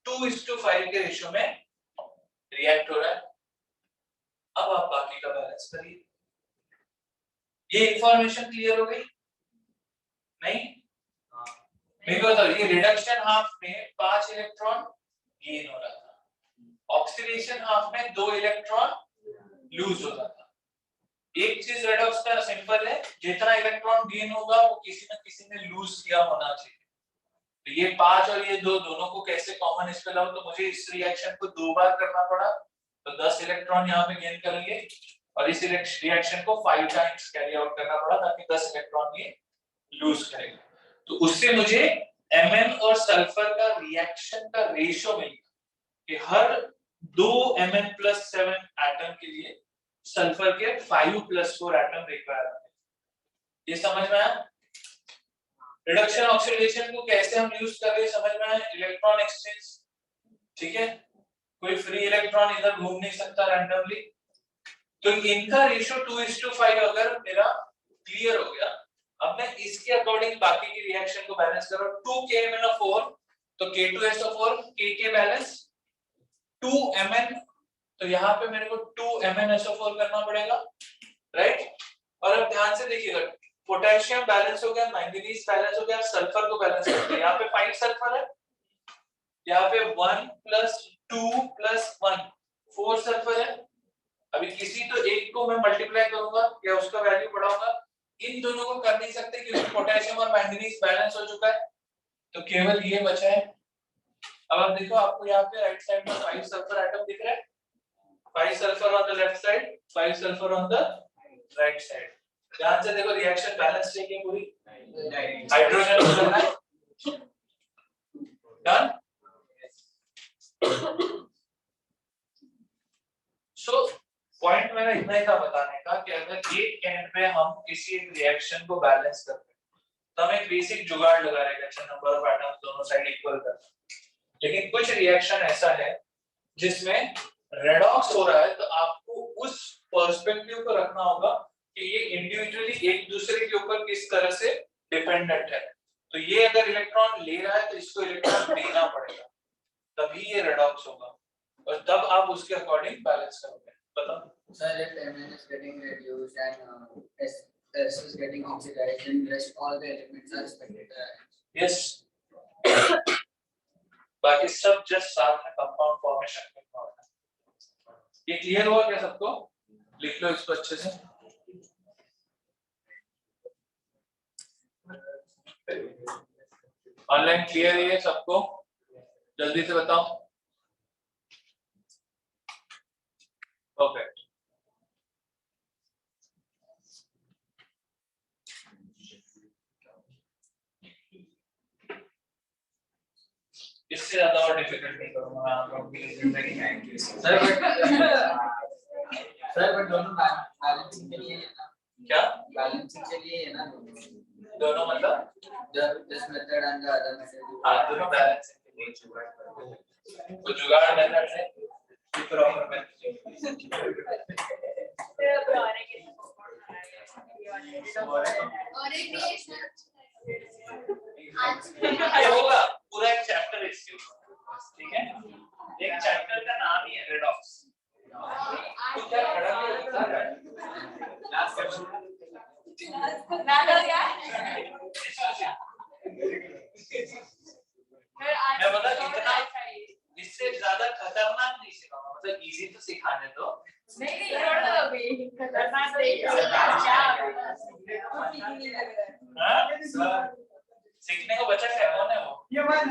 2:5 के रेशियो में रिएक्ट हो रहा है। अब आप बाकी का बैलेंस करिए। ये इंफॉर्मेशन क्लियर हो गई नहीं? मेरे को बताओ, ये रिडक्शन हाफ में 5 इलेक्ट्रॉन गेन हो रहा था, ऑक्सीडेशन हाफ में 2 इलेक्ट्रॉन लूज हो रहा था। एक चीज रेडॉक्स का सिंपल है, जितना इलेक्ट्रॉन गेन होगा वो किसी न किसी ने लूज किया होना चाहिए। तो ये 5 और ये 2 दोनों को कैसे कॉमन इस पे लाऊं, तो मुझे इस रिएक्शन को 2 बार करना पड़ा, तो 10 इलेक्ट्रॉन यहाँ पे गेन करेंगे, और इस रिएक्शन को 5 टाइम्स कैरी आउट करना पड़ा ताकि 10 इलेक्ट्रॉन ये लूज करेगा। तो उससे मुझे Mn और सल्फर का रिएक्शन का रेशियो मिलेगा कि हर 2 Mn+7 एटम के लिए सल्फर के 5+4 एटम रिक्वायर्ड है। ये समझ में आया? रिडक्शन ऑक्सीडेशन को कैसे हम यूज कर रहे हैं समझ में आया? इलेक्ट्रॉन एक्सचेंज, ठीक है, कोई फ्री इलेक्ट्रॉन इधर घूम नहीं सकता रैंडमली, तो इनका रेशियो 2:5 अगर मेरा क्लियर हो गया, अब मैं इसके अकॉर्डिंग बाकी की रिएक्शन को बैलेंस कर रहा हूं। 2KMnO4 तो K2SO4 K बैलेंस 2Mn, तो यहाँ पे मेरे को 2MnSO4 करना पड़ेगा, राइट। और अब ध्यान से देखिएगा, पोटेशियम बैलेंस हो गया, मैंगनीज बैलेंस हो गया, सल्फर को बैलेंस कर दिया। यहाँ पे 5 सल्फर है, यहाँ पे 1 + 2 + 1 4 सल्फर है। अभी किसी तो एक को मैं मल्टीप्लाई करूंगा या उसका वैल्यू बढ़ाऊंगा, इन दोनों को कर नहीं सकते क्योंकि पोटेशियम और मैंगनीज बैलेंस हो चुका है, तो केवल ये बचा है। अब आप देखो, आपको यहाँ पे राइट साइड में 5 सल्फर एटम दिख रहा है, 5 sulphur on the left side, 5 sulphur on the right side. ध्यान से देखो, रिएक्शन बैलेंस चाहिए पूरी, हाइड्रोजन को लेना है, डन। सो पॉइंट मेरा इतना ही था बताने का कि अगर एक एंड पे हम किसी एक रिएक्शन को बैलेंस करते हैं तो हम एक बेसिक जुगाड़ लगा रहे हैं, नंबर ऑफ एटम्स दोनों साइड इक्वल करना। लेकिन कुछ रिएक्शन ऐसा है जिसमें रेडॉक्स हो रहा है, तो आपको उस पर्सपेक्टिव को रखना होगा कि ये इंडिविजुअली एक दूसरे के ऊपर किस तरह से डिपेंडेंट है। तो ये अगर इलेक्ट्रॉन ले रहा है तो इसको इलेक्ट्रॉन देना पड़ेगा, तभी ये रेडॉक्स होगा, और तब आप उसके अकॉर्डिंग बैलेंस करोगे। बताओ sir, if Mn is getting reduced and S is getting oxidized, then rest all the elements are expected to add. Yes, बाकी सब जस्ट साथ में कंपाउंड फॉर्मेशन में होता है। ये क्लियर हुआ क्या सबको? लिख लो इसको अच्छे से। ऑनलाइन क्लियर है ये सबको? जल्दी से बताओ। परफेक्ट। इससे ज्यादा और डिफिकल्ट नहीं करूंगा मैं आप लोगों की जिंदगी में। सर बट दोनों बैलेंसिंग के लिए है ना? क्या बैलेंसिंग के लिए है ना? दोनों मतलब this method and the other method. हाँ, दोनों बैलेंस के लिए तो जुगाड़ मेथड से प्रॉपर मेथड और एक ये होगा पूरा एक चैप्टर इसके ऊपर, ठीक है। एक चैप्टर का नाम ही है रेडॉक्स। तो क्या खड़ा नहीं होता है लास्ट क्वेश्चन ना कर क्या मैं बता इतना इससे ज्यादा खतरनाक नहीं सिखाऊंगा, मतलब इजी तो सिखाने दो। नहीं छोड़ दो अभी, खतरनाक नहीं क्या हां सीखने को बचा है, कौन है वो? ये वन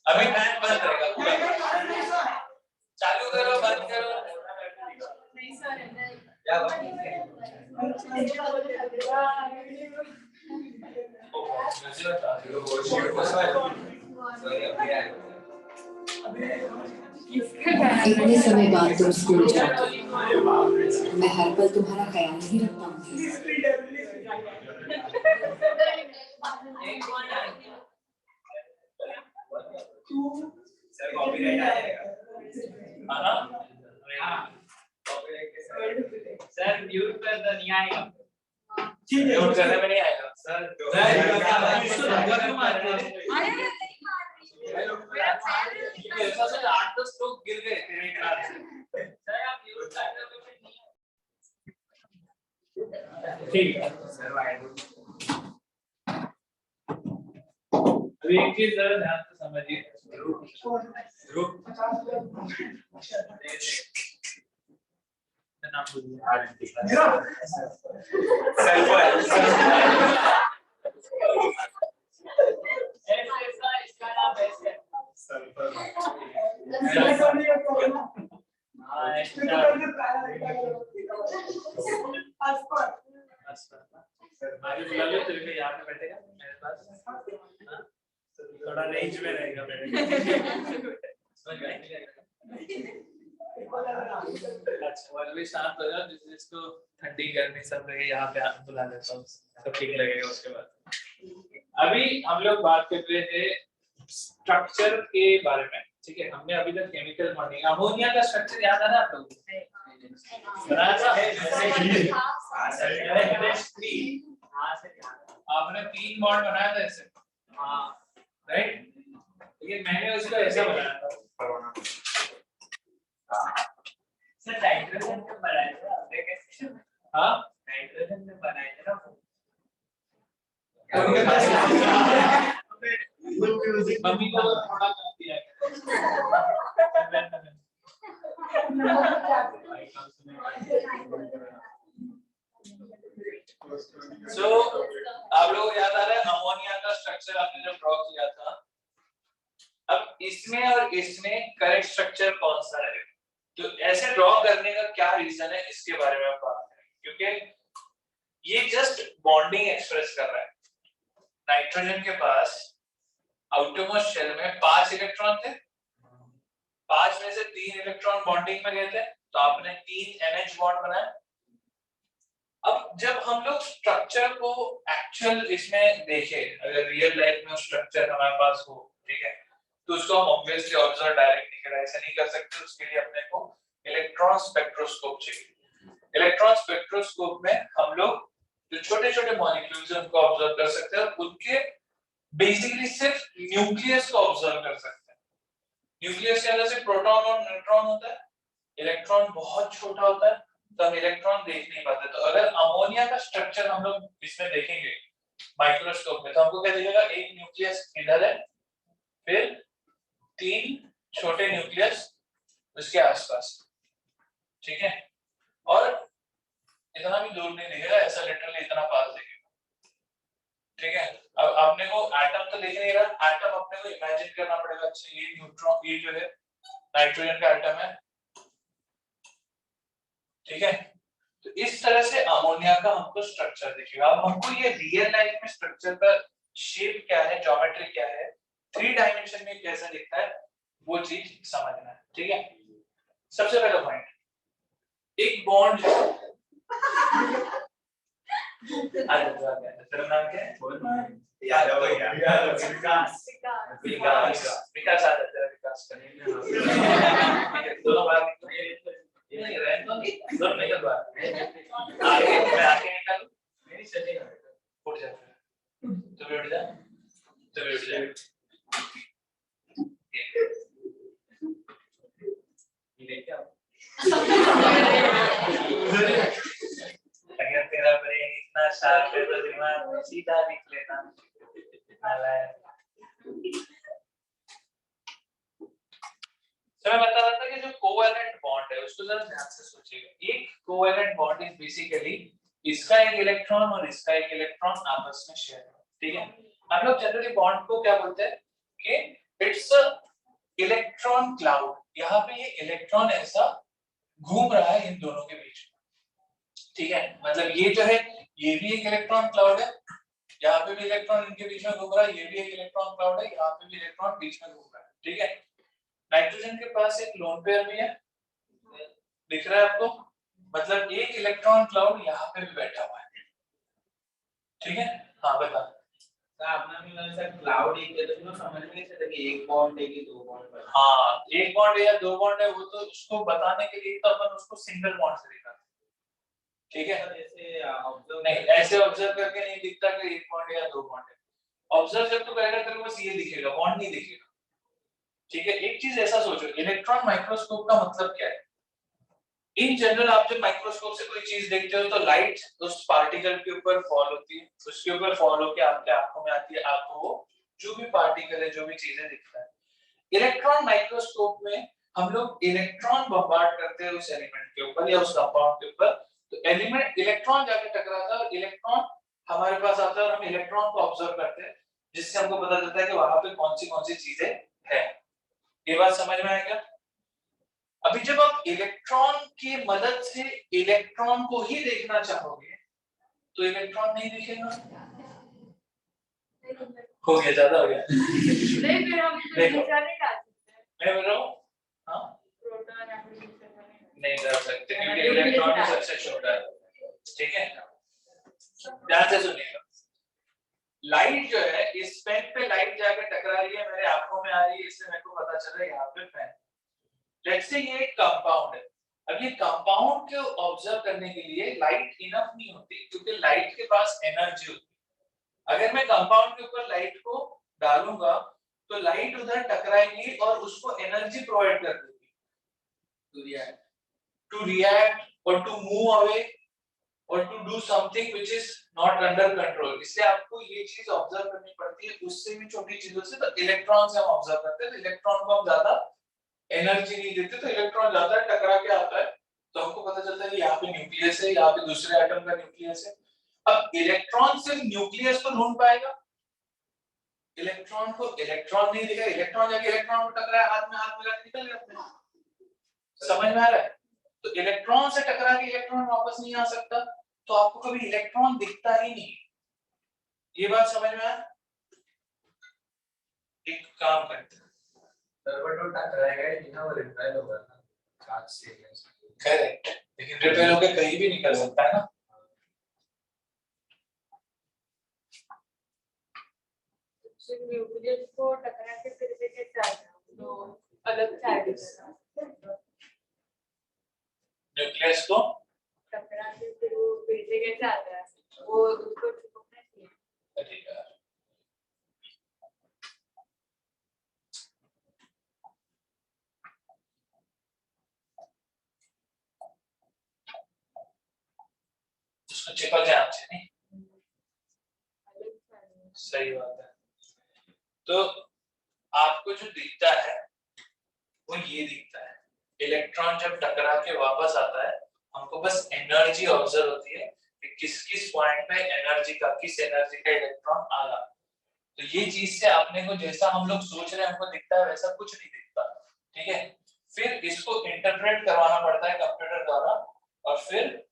अभी फैन बंद करेगा पूरा, चालू करो बंद करो। नहीं सर क्या इतने समय बाद तुम स्कूल जाते हो, मैं हर पल तुम्हारा ख्याल नहीं रखता हूँ। सर कॉपीराइट आ जाएगा। सर म्यूट कर दो, नहीं आएगा। म्यूट करने में नहीं आएगा सर ऐसा से 8-10 लोग गिर गए तेरे कार से। सर आप म्यूट कर दो, कुछ नहीं है। ठीक है सर वाइड अभी एक चीज जरा ध्यान से समझिए, ग्रुप नाम बोलिए। आगे बुला लो, तेरे को यहाँ पे बैठेगा मेरे पास, हाँ? थोड़ा रेंज में रहेगा मेरे समझ गए? अच्छा, और भी शांत हो जाओ, जिसको ठंडी गर्मी सब लगे यहाँ पे बुला लेता हूँ, सब ठीक लगेगा उसके बाद। अभी हम लोग बात कर रहे थे स्ट्रक्चर के बारे में, ठीक है? हमने अभी तक केमिकल बॉन्डिंग, अमोनिया का स्ट्रक्चर याद आ रहा है आपको? बनाया था आपने 3 बॉन्ड बनाया था ऐसे, हाँ राइट? लेकिन मैंने उसको ऐसा बनाया था, सर नाइट्रोजन पे बनाया था आपने कैसे? हाँ नाइट्रोजन पे बनाया था ना, मम्मी को थोड़ा कम दिया सो आप लोगों को याद आ रहा है अमोनिया का स्ट्रक्चर आपने जो ड्रॉ किया था, अब इसमें और इसमें करेक्ट स्ट्रक्चर कौन सा है? तो ऐसे ड्रॉ करने का क्या रीजन है, इसके बारे में हम बात करेंगे, क्योंकि ये जस्ट बॉन्डिंग एक्सप्रेस कर रहा है। नाइट्रोजन के पास आउटरमोस्ट शेल में 5 इलेक्ट्रॉन थे, 5 में से 3 इलेक्ट्रॉन बॉन्डिंग में गए थे, तो आपने 3 NH बॉन्ड बनाया। अब जब हम लोग स्ट्रक्चर को एक्चुअल इसमें देखें, अगर रियल लाइफ में स्ट्रक्चर हमारे पास हो, ठीक है, तो उसको हम ऑब्वियसली ऑब्जर्व डायरेक्ट नहीं कर ऐसा नहीं कर सकते, उसके लिए अपने को इलेक्ट्रॉन स्पेक्ट्रोस्कोप चाहिए। इलेक्ट्रॉन स्पेक्ट्रोस्कोप में हम लोग जो छोटे-छोटे मॉलिक्यूल्स हैं उनको ऑब्जर्व कर सकते हैं, उनके बेसिकली सिर्फ न्यूक्लियस को ऑब्जर्व कर सकते हैं। न्यूक्लियस के अंदर सिर्फ प्रोटॉन और न्यूट्रॉन होता है, इलेक्ट्रॉन बहुत छोटा होता है, तो हम इलेक्ट्रॉन देख नहीं पाते। तो अगर अमोनिया का स्ट्रक्चर हम लोग इसमें देखेंगे माइक्रोस्कोप में, तो हमको क्या दिखेगा? एक न्यूक्लियस इधर है, फिर 3 छोटे न्यूक्लियस उसके आसपास, ठीक है, और इतना भी दूर नहीं दिखेगा, ऐसा लिटरली इतना पास दिखेगा, ठीक है। अब आपने को एटम तो दिख नहीं रहा, एटम अपने को इमेजिन करना पड़ेगा। अच्छा ये न्यूट्रॉन, ये जो है नाइट्रोजन का एटम है, ठीक है, तो इस तरह से अमोनिया का हमको स्ट्रक्चर दिखेगा। अब हमको ये रियल लाइफ में स्ट्रक्चर का शेप क्या है, ज्योमेट्री क्या है, 3 डायमेंशन में कैसा दिखता है, वो चीज समझना है, ठीक है। सबसे पहला पॉइंट, एक बॉन्ड जो तेरा नाम क्या है? यादव भैया, विकास विकास विकास आ जाता है, विकास करेंगे दोनों बार नहीं रहने दो, दोनों निकल बाहर आगे, मैं आगे निकालूं, मेरी चलेगा, उठ जा, तो भी उठ जा, तो भी उठ जा, ये क्या अगर तेरा ब्रेन इतना शार्प है तो दिमाग में सीधा लिख लेना। तो मैं बता रहा था कि जो कोवैलेंट बॉन्ड है उसको जरा ध्यान से सोचिएगा। एक कोवैलेंट बॉन्ड इज बेसिकली इसका एक इलेक्ट्रॉन और इसका एक इलेक्ट्रॉन आपस में शेयर है, ठीक है। हम लोग जनरली बॉन्ड को क्या बोलते हैं कि इट्स अ इलेक्ट्रॉन क्लाउड। यहाँ पे ये इलेक्ट्रॉन ऐसा घूम रहा है इन दोनों के बीच में, ठीक है। मतलब ये जो है ये भी एक इलेक्ट्रॉन क्लाउड है, यहाँ पे भी इलेक्ट्रॉन इनके बीच में घूम रहा है, ये भी एक इलेक्ट्रॉन क्लाउड है, यहाँ पे भी इलेक्ट्रॉन बीच में घूम रहा है, ठीक है। नाइट्रोजन के पास एक लोन पेयर भी है, दिख रहा है आपको, मतलब एक इलेक्ट्रॉन क्लाउड यहाँ पे भी बैठा हुआ है, ठीक है। हाँ बता, आपने भी वैसा क्लाउड एक है, तो समझ में नहीं सकता कि एक बॉन्ड है कि 2 बॉन्ड है। हाँ एक बॉन्ड है या 2 बॉन्ड है, वो तो उसको बताने के लिए तो अपन उसको सिंगल बॉन्ड से दिखाते हैं, ठीक है। ऐसे ऑब्जर्व नहीं, ऐसे ऑब्जर्व करके नहीं दिखता कि 1 बॉन्ड है या 2 बॉन्ड है। ऑब्जर्व जब तू करेगा तेरे को बस ये दिखेगा, बॉन्ड नहीं दिखेगा, ठीक है। एक चीज ऐसा सोचो, इलेक्ट्रॉन माइक्रोस्कोप का मतलब क्या है? इन जनरल आप जब माइक्रोस्कोप से कोई चीज देखते हो तो लाइट उस पार्टिकल के ऊपर फॉल होती है, उसके ऊपर फॉल होकर आपके आंखों में आती है, आपको वो जो भी पार्टिकल है, जो भी चीजें दिखता है। इलेक्ट्रॉन माइक्रोस्कोप में हम लोग इलेक्ट्रॉन बम्बार्ड करते हैं उस एलिमेंट के ऊपर या उस कंपाउंड के ऊपर, तो एलिमेंट इलेक्ट्रॉन जाके टकराता है और इलेक्ट्रॉन हमारे पास आता है और हम इलेक्ट्रॉन को ऑब्जर्व करते हैं, जिससे हमको पता चलता है कि वहां पे कौन सी चीजें है। ये बात समझ में आएगा? अभी जब आप इलेक्ट्रॉन की मदद से इलेक्ट्रॉन को ही देखना चाहोगे तो इलेक्ट्रॉन नहीं दिखेगा। हो गया, ज्यादा हो गया। नहीं फिर हम देखो। दूसरा नहीं डाल सकते। मैं बोल रहा हूँ हाँ प्रोटॉन एप्लीकेशन नहीं कर सकते क्योंकि इलेक्ट्रॉन सबसे छोटा है, ठीक है? ध्यान से सुनिएगा। लाइट जो है इस पेन पे लाइट जाके टकरा रही है, मेरे आंखों में आ रही है, इससे मेरे को पता चल रहा है यहाँ पे पेन। लेट्स से ये एक कंपाउंड है। अब ये कंपाउंड को ऑब्जर्व करने के लिए लाइट इनफ नहीं होती क्योंकि लाइट के पास एनर्जी होती है। अगर मैं कंपाउंड के ऊपर लाइट को डालूंगा तो लाइट उधर टकराएगी और उसको एनर्जी प्रोवाइड कर देगी टू रिएक्ट और टू मूव अवे और to do something which is not under control. इसलिए आपको ये चीज ऑब्जर्व करनी पड़ती है उससे भी छोटी चीजों से। तो इलेक्ट्रॉन से हम ऑब्जर्व करते हैं, तो इलेक्ट्रॉन को हम ज्यादा एनर्जी नहीं देते, तो इलेक्ट्रॉन जाता है टकरा के आता है, तो हमको पता चलता है कि यहाँ पे न्यूक्लियस है, यहाँ पे दूसरे एटम का न्यूक्लियस है। अब इलेक्ट्रॉन सिर्फ न्यूक्लियस को ढूंढ पाएगा, इलेक्ट्रॉन को इलेक्ट्रॉन नहीं दिखेगा। इलेक्ट्रॉन जाके इलेक्ट्रॉन को टकराया, हाथ में हाथ मिला के निकल गया अपने। समझ में आ रहा है? तो इलेक्ट्रॉन से टकरा के इलेक्ट्रॉन वापस नहीं आ सकता, तो आपको कभी इलेक्ट्रॉन दिखता ही नहीं। ये बात समझ में आया? एक काम करते हैं, सर्वर तो टकराएगा ही ना, वो रिपेल होगा ना चार्ज से। करेक्ट, लेकिन रिपेल होकर कहीं भी निकल सकता है ना। न्यूक्लियस को टकरा के फिर से कैसे आता है? तो अलग चार्ज है ना। न्यूक्लियस को टकरा के फिर वो फिर से कैसे आता है? वो उसको छुपाना चाहिए। ठीक है। उसको चिपक जाना चाहिए नहीं? सही बात है। तो आपको जो दिखता है वो ये दिखता है, इलेक्ट्रॉन जब टकरा के वापस आता है हमको बस एनर्जी ऑब्जर्व होती है कि किस किस पॉइंट पे एनर्जी का, किस एनर्जी का इलेक्ट्रॉन आया। तो ये चीज से अपने को जैसा हम लोग सोच रहे हैं हमको दिखता है वैसा कुछ नहीं दिखता, ठीक है? फिर इसको इंटरप्रेट करवाना पड़ता है कंप्यूटर द्वारा और फिर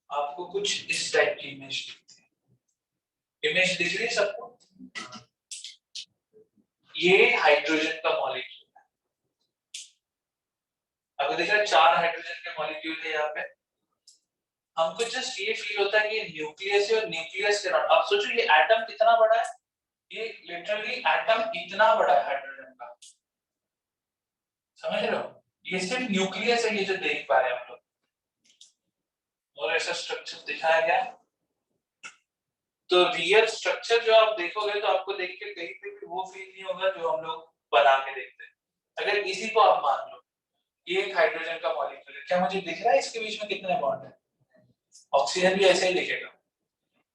आपको कुछ इस टाइप की इमेज दिखती है। इमेज दिख रही है सबको? ये हाइड्रोजन का मॉलिक्यूल है। आपको दिख रहा है 4 हाइड्रोजन के मॉलिक्यूल है यहाँ पे। हमको जस्ट ये फील होता है कि न्यूक्लियस है और न्यूक्लियस के अराउंड। आप सोचो ये एटम कितना बड़ा है, ये लिटरली एटम इतना बड़ा है हाइड्रोजन का, समझ रहे हो? ये सिर्फ न्यूक्लियस है ये जो देख पा रहे हैं हम लोग, और ऐसा स्ट्रक्चर दिखाया गया। तो रियल स्ट्रक्चर जो आप देखोगे तो आपको देख के कहीं पे भी वो फील नहीं होगा जो हम लोग बना के देखते हैं। अगर इसी को आप मान लो ये एक हाइड्रोजन का मॉलिक्यूल है, क्या मुझे दिख रहा है इसके बीच में कितने बॉन्ड है? ऑक्सीजन भी ऐसे ही दिखेगा,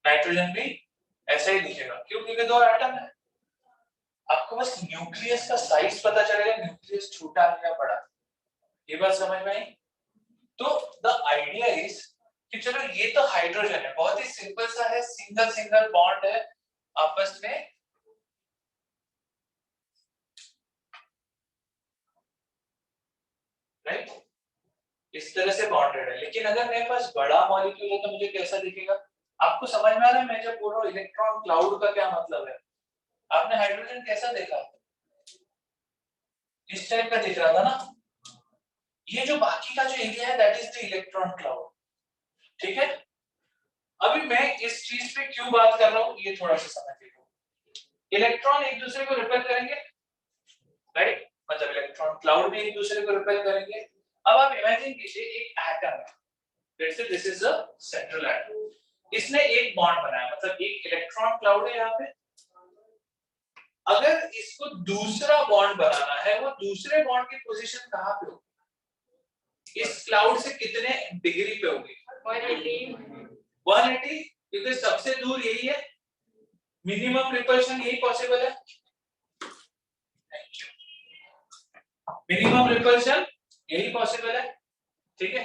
नाइट्रोजन भी ऐसे ही दिखेगा। क्यों? क्योंकि 2 एटम है। आपको बस न्यूक्लियस का साइज पता चलेगा, न्यूक्लियस छोटा है या बड़ा। ये बात समझ में आई? तो द आइडिया इज कि चलो ये तो हाइड्रोजन है, बहुत ही सिंपल सा है, सिंगल सिंगल बॉन्ड है आपस में, राइट? इस तरह से बॉन्डेड है। लेकिन अगर मेरे पास बड़ा मॉलिक्यूल है तो मुझे कैसा दिखेगा? आपको समझ में आ रहा है मैं जब बोल रहा हूँ इलेक्ट्रॉन क्लाउड का क्या मतलब है? आपने हाइड्रोजन कैसा देखा? इस टाइप का दिख रहा था ना? ये जो बाकी का जो एरिया है that is the electron cloud, ठीक है? अभी मैं इस चीज पे क्यों बात कर रहा हूँ ये थोड़ा सा समझिए। इलेक्ट्रॉन एक दूसरे को रिपेल करेंगे, राइट? मतलब इलेक्ट्रॉन क्लाउड भी एक दूसरे को रिपेल करेंगे। अब आप इमेजिन कीजिए एक एटम है, let's say this is a central atom, इसने एक बॉन्ड बनाया, मतलब एक इलेक्ट्रॉन क्लाउड है यहाँ पे। अगर इसको दूसरा बॉन्ड बनाना है, वो दूसरे बॉन्ड की पोजीशन कहाँ पे होगी? इस क्लाउड से कितने डिग्री पे होगी? 180, क्योंकि सबसे दूर यही है, मिनिमम रिपल्शन यही पॉसिबल है। मिनिमम रिपल्शन यही पॉसिबल है, ठीक है।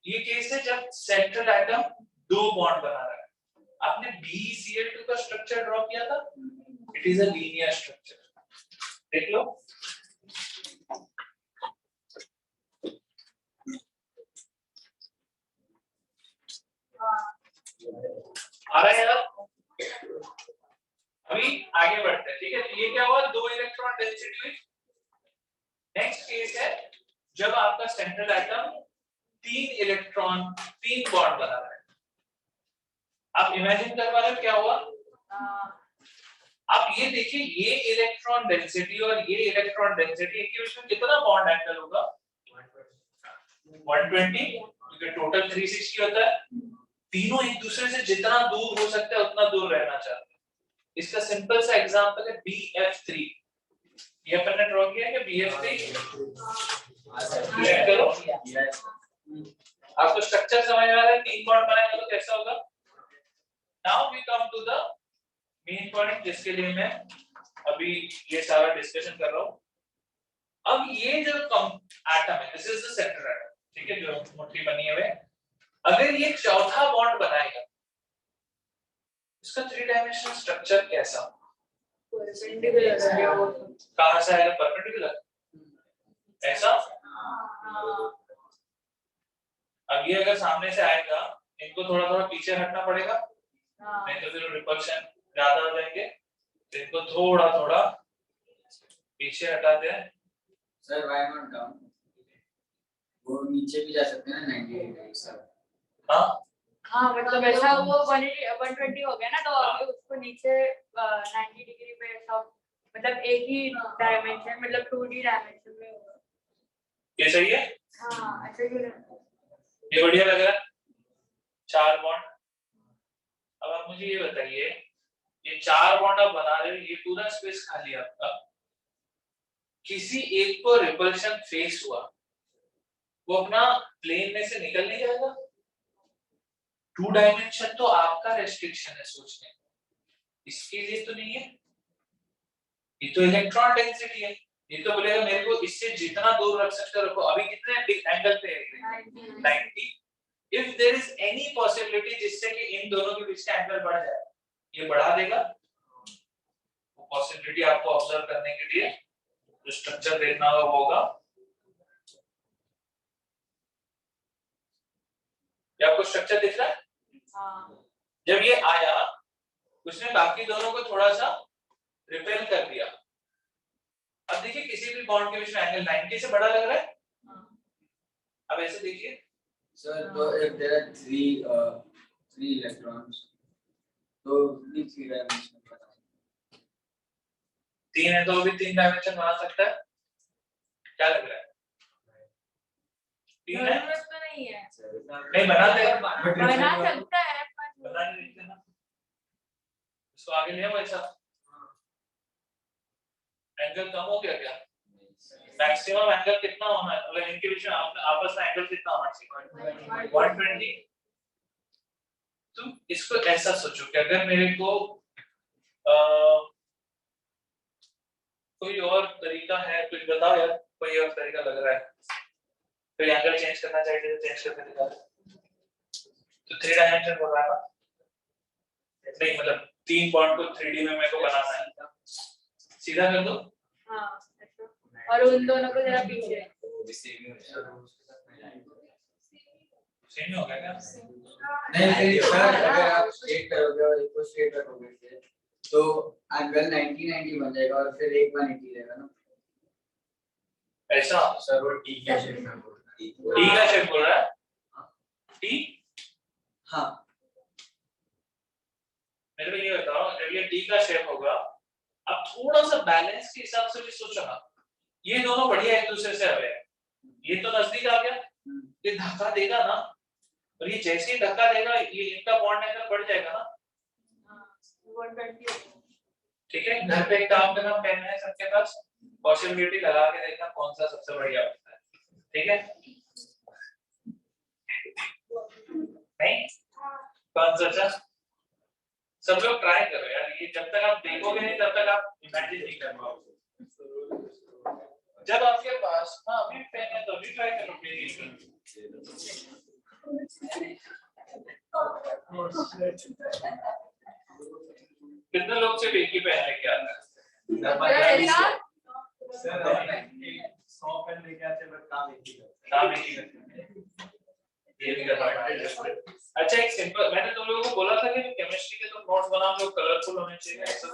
ये केस है जब सेंट्रल एटम 2 बॉन्ड बना रहा है। आपने BeCl2 का स्ट्रक्चर ड्रॉ किया था, it is a linear structure, देख लो। आ रहा है यार? अभी आगे बढ़ते हैं, ठीक है। तो ये क्या हुआ, 2 इलेक्ट्रॉन डेंसिटी हुई। नेक्स्ट केस है जब आपका सेंट्रल एटम 3 बॉन्ड बना रहा है। आप इमेजिन कर पा रहे हो क्या हुआ? आप ये देखिए, ये इलेक्ट्रॉन डेंसिटी और ये इलेक्ट्रॉन डेंसिटी के बीच में कितना बॉन्ड एंगल होगा? 120, क्योंकि टोटल 360 होता है। तीनों एक दूसरे से जितना दूर हो सकता है उतना दूर रहना चाहते हैं। इसका सिंपल सा एग्जांपल है BF3। ये अपन ने ड्रॉ किया है कि BF3 चेक करो। आपको स्ट्रक्चर समझ में आ रहा है? 3 बॉन्ड बनाएंगे तो कैसा होगा? Now we come to the main point, जिसके लिए मैं अभी ये सारा डिस्कशन कर रहा हूँ। अब ये जो एटम है, this is the central atom, ठीक है, जो मोटी बनी हुई है। अगर ये चौथा बॉन्ड बनाएगा, इसका 3 डायमेंशनल स्ट्रक्चर कैसा होगा? कहां से आएगा? परपेंडिकुलर, ऐसा। अब ये अगर सामने से आएगा, इनको थोड़ा थोड़ा पीछे हटना पड़ेगा, नहीं तो फिर रिपल्शन ज्यादा हो जाएंगे। तो इनको थोड़ा थोड़ा पीछे हटाते हैं। Sir why not down? वो नीचे भी जा सकते हैं ना 90 डिग्री सर। हाँ मतलब ऐसा वो 120 हो गया ना, तो अभी उसको नीचे 90 डिग्री पे ऐसा, मतलब एक ही डायमेंशन, मतलब 2D डायमेंशन में होगा। ये सही है? हाँ ऐसे ही। ये बढ़िया लग रहा है, 4 बॉन्ड। अब आप मुझे ये बताइए, ये 4 बॉन्ड आप बना रहे हो, ये पूरा स्पेस खाली है आपका, किसी एक को रिपल्शन फेस हुआ, वो अपना प्लेन में से निकल नहीं जाएगा? 2 डायमेंशन तो आपका रेस्ट्रिक्शन है सोचने, इसके लिए तो नहीं है। ये तो इलेक्ट्रॉन डेंसिटी है, ये तो बोलेगा मेरे को इससे जितना दूर रख सकते हो रखो। अभी कितने एंगल पे है? 90। If there is any possibility जिससे कि इन दोनों के बीच का एंगल बढ़ जाए, ये बढ़ा देगा। वो पॉसिबिलिटी आपको ऑब्जर्व करने के लिए जो स्ट्रक्चर देखना होगा। ये आपको स्ट्रक्चर दिख रहा है? जब ये आया, उसने बाकी दोनों को थोड़ा सा रिपेल कर दिया। अब देखिए, किसी भी बॉन्ड के बीच में एंगल 90 से बड़ा लग रहा है। अब ऐसे देखिए सर, तो if there are three electrons, तो भी 3 डायमेंशन बना। 3 है तो भी 3 डायमेंशन बना सकता है। क्या लग रहा है? 3 है? तो नहीं है, नहीं बना देगा, बना सकता है पर बना नहीं देते ना। इसको आगे ले आओ। ऐसा एंगल कम हो गया क्या? मैक्सिमम एंगल कितना होना है? मतलब इनके बीच में आपस में एंगल कितना होना चाहिए? 120। तो इसको ऐसा सोचो कि अगर मेरे को कोई और तरीका है, कुछ बताओ यार, कोई और तरीका लग रहा है, कोई एंगल चेंज करना चाहिए तो चेंज करके दिखा दो। तो 3 डायमेंशन बोल रहा है ना? नहीं मतलब 3 पॉइंट को 3D में मेरे को बनाना है, सीधा कर दो। हाँ और उन दोनों को जरा पीछे। सेम हो गया क्या? नहीं सर, अगर आप स्ट्रेट करोगे और एक को स्ट्रेट रखोगे तो एंगल 90 बन जाएगा और फिर एक 180 रहेगा ना। ऐसा सर वो टी का शेप में बोल रहा है। टी का शेप बोल रहा है? टी? हाँ मेरे को ये बताओ, जब ये टी का शेप होगा, अब थोड़ा सा बैलेंस के हिसाब से भी सोचो ना। ये दोनों बढ़िया एक दूसरे से हवे, ये तो नजदीक आ गया, ये धक्का देगा ना, और ये जैसे ही धक्का देगा ये इनका बॉन्ड एंगल बढ़ जाएगा ना। 120। ठीक है, घर पे एक काम करना, पेन है सबके पास, पॉसिबिलिटी लगा के देखना कौन सा सबसे बढ़िया होता है। ठीक है, नहीं कौन सा? सब लोग ट्राई करो यार, ये जब तक आप देखोगे नहीं तब तक आप इमेजिन नहीं कर पाओगे। जब आपके पास हाँ अभी पेन है तो अभी ट्राई करो पेन। कितने लोग से एक ही पेन लेके आते हैं? सर 100 पेन लेके आते हैं बट काम एक ही करते काम एक ही करते हैं। ये भी करना है। अच्छा एक सिंपल मैंने तुम लोगों को बोला था कि केमिस्ट्री के तो नोट्स बनाओ जो कलरफुल होने चाहिए ऐसा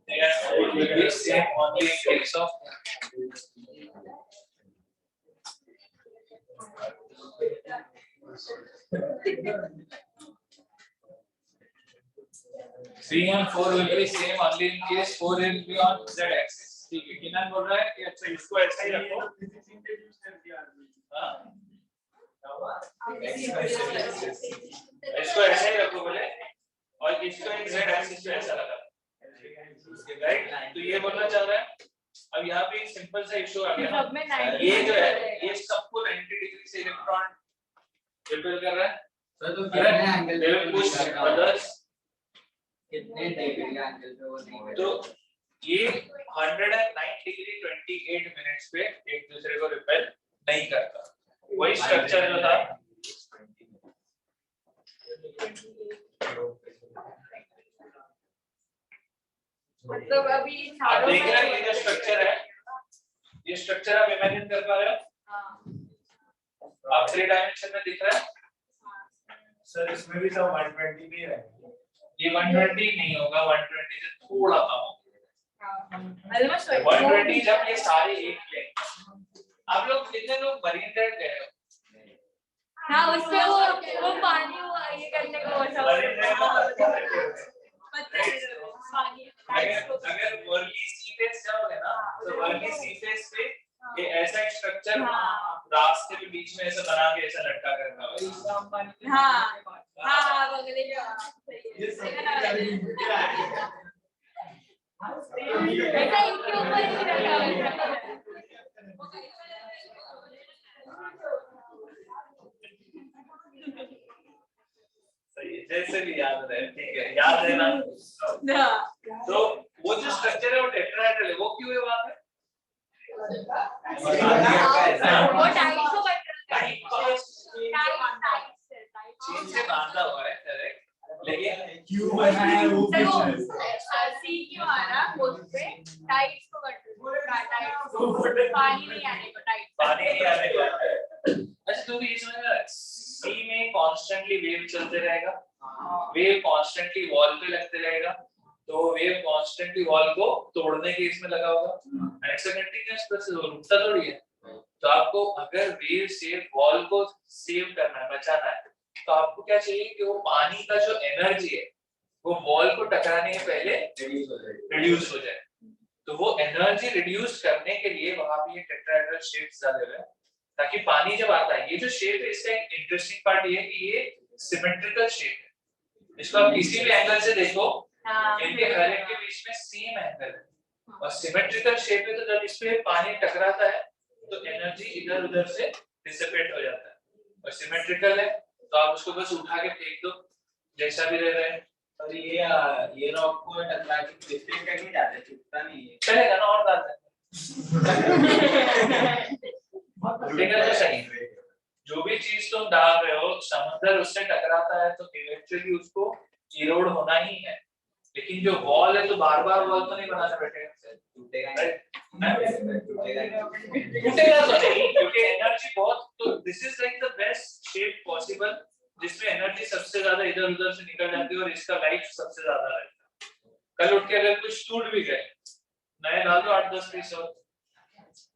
yeah, it will be same only in case of C and 4 will be same only in case 4 will be on z axis. ठीक है किनान बोल रहा है कि अच्छा इसको ऐसा ही रखो हाँ इसको ऐसा ही रखो बोले और इसको एक z axis पे ऐसा लगा राइट। तो ये बोलना चाह रहा है अब यहाँ पे सिंपल सा इशू आ गया ये जो है ये सबको 90 डिग्री से इलेक्ट्रॉन रिपेल कर रहा है सर तो कितने एंगल पे कुछ अदर्स कितने डिग्री एंगल पे वो नहीं तो ये 109 डिग्री 28 मिनट्स पे एक दूसरे को रिपेल नहीं करता। वही स्ट्रक्चर जो था मतलब अभी आप देख रहे हैं ये जो स्ट्रक्चर है ये स्ट्रक्चर आप इमेजिन कर पा रहे हो आप 3 डायमेंशन में दिख रहा है सर इसमें भी सब 120 भी है ये 120 नहीं होगा 120 से थोड़ा कम होगा ऑलमोस्ट 120 जब ये सारे एक प्लेन आप लोग कितने लोग मरीन ड्राइव गए हो हाँ उसपे वो पानी हुआ ये करने को अगर वर्ली सी फेस जाओगे ना तो वर्ली सी फेस पे ये ऐसा एक स्ट्रक्चर रास्ते के बीच में ऐसा बना के ऐसा लटका कर रखा हुआ है हाँ बगले के ऐसा इनके ऊपर ही रखा हुआ है सही है जैसे भी याद रहे ठीक है याद है ना तो वो जो स्ट्रक्चर है वो टेट्राहेड्रल है वो क्यों है वहां पे वो टाइट को टाइट चेन से बांधा हुआ है करेक्ट लेकिन क्यों बना है वो सी क्यों आ रहा उस पे टाइट को टाइट पानी नहीं आने को टाइट पानी नहीं आने को अच्छा तो ये समझ में आ रहा है सी में कांस्टेंटली वेव चलते रहेगा वेव कांस्टेंटली वॉल पे लगते रहेगा तो वेव कांस्टेंटली वॉल को तोड़ने के इसमें लगा होगा इट्स अ कंटीन्यूअस प्रोसेस रुकता थोड़ी है तो आपको अगर वेव से वॉल को सेव करना है बचाना है तो आपको क्या चाहिए कि वो पानी का जो एनर्जी है वो वॉल को टकराने से पहले रिड्यूस हो जाए तो वो एनर्जी रिड्यूस करने के लिए वहां पे ये टेट्राहेड्रल शेप्स डाले हुए हैं ताकि पानी जब आता है ये जो शेप है इसका एक इंटरेस्टिंग पार्ट ये है कि ये सिमेट्रिकल शेप है इसको आप किसी भी एंगल से देखो इनके हर एक के बीच में सेम एंगल है और सिमेट्रिकल शेप है तो जब इस पे पानी टकराता है तो एनर्जी इधर उधर से डिसिपेट हो जाता है और सिमेट्रिकल है तो आप उसको बस उठा के फेंक दो जैसा भी रह रहा है और ये रॉक को टकरा के डिस्टेंस करके जाते छूटता नहीं है चलेगा ना और डालते लेकिन तो सही जो भी चीज तुम डाल रहे हो समुद्र उससे टकराता है तो इवेंचुअली उसको इरोड होना ही है लेकिन जो वॉल है तो बार-बार वॉल तो नहीं बनाना बैठेगा टूटेगा तो नहीं क्योंकि एनर्जी बहुत तो this is like the best shape possible जिसमें एनर्जी सबसे ज्यादा इधर उधर से निकल जाती है और इसका लाइफ सबसे ज्यादा रहता है कल उठ के अगर कुछ टूट भी गए नए डाल दो 8-10 पीस और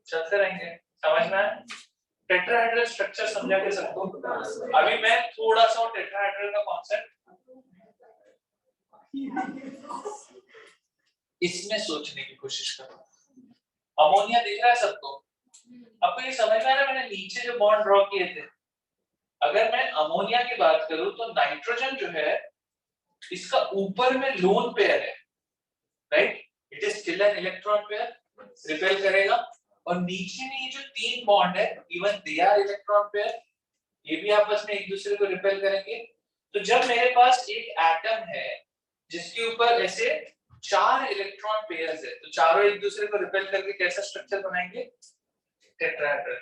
चलते रहेंगे समझ में आया टेट्राहेड्रल स्ट्रक्चर समझा के सबको अभी मैं थोड़ा सा टेट्राहेड्रल का कॉन्सेप्ट इसमें सोचने की कोशिश करो अमोनिया दिख रहा है सबको आपको ये समझ में आ रहा है मैंने नीचे जो बॉन्ड ड्रॉ किए थे अगर मैं अमोनिया की बात करूं तो नाइट्रोजन जो है इसका ऊपर में लोन पेयर है right it is still an electron pair repel करेगा और नीचे में ये जो 3 बॉन्ड है even they are electron pair ये भी आपस में एक दूसरे को रिपेल करेंगे तो जब मेरे पास एक एटम है जिसके ऊपर ऐसे 4 इलेक्ट्रॉन पेयर्स है तो चारों एक दूसरे को रिपेल करके कैसा स्ट्रक्चर बनाएंगे, टेट्राहेड्रल।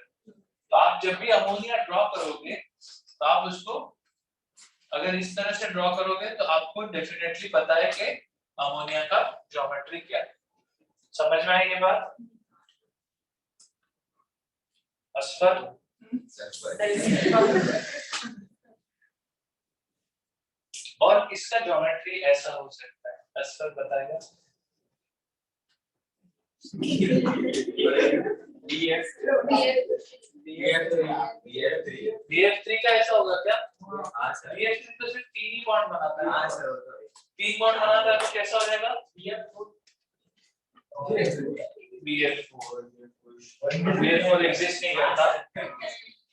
तो आप जब भी अमोनिया ड्रॉ करोगे तो आप उसको अगर इस तरह से ड्रॉ करोगे तो आपको डेफिनेटली पता है कि अमोनिया का ज्योमेट्री क्या है। समझ में आई ये बात? असफर और इसका ज्योमेट्री ऐसा हो सकता है, असफर बताएगा। BF3 का ऐसा होगा क्या? BF3 तो सिर्फ 3 ही बॉन्ड बनाता है। 3 बॉन्ड बनाता है तो कैसा हो जाएगा? BF4 एग्जिस्ट नहीं करता।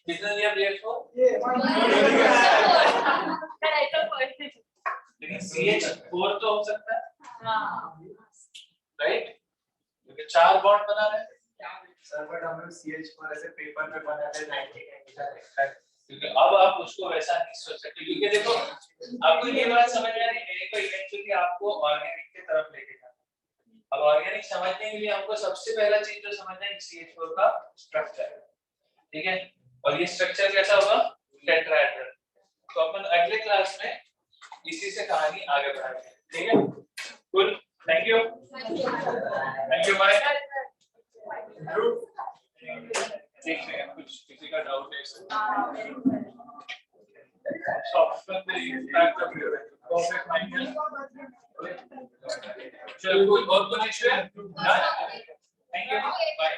कितने दिया BF4? लेकिन CH4 तो हो सकता है, राइट? क्योंकि 4 बॉन्ड बना रहे हैं। सर बट हम लोग CH4 ऐसे पेपर पे बनाते हैं 90 क्योंकि अब आप उसको वैसा नहीं सोच सकते, क्योंकि देखो आपको ये बात समझ में आ रही है, मेरे को इवेंचुअली आपको ऑर्गेनिक की तरफ लेके जाना। अब ऑर्गेनिक समझने के लिए हमको सबसे पहला चीज जो समझना है CH4 का स्ट्रक्चर, ठीक है? और ये स्ट्रक्चर कैसा होगा? टेट्राहेड्रल। तो अपन अगले क्लास में इसी से कहानी आगे बढ़ाएंगे, ठीक है? Good, thank you, bye. देखते हैं कुछ किसी का डाउट है सॉफ्टवेयर पे इम्पैक्ट कर रहे हैं परफेक्ट माइंड। चलो कोई और इशू है? Thank you, bye.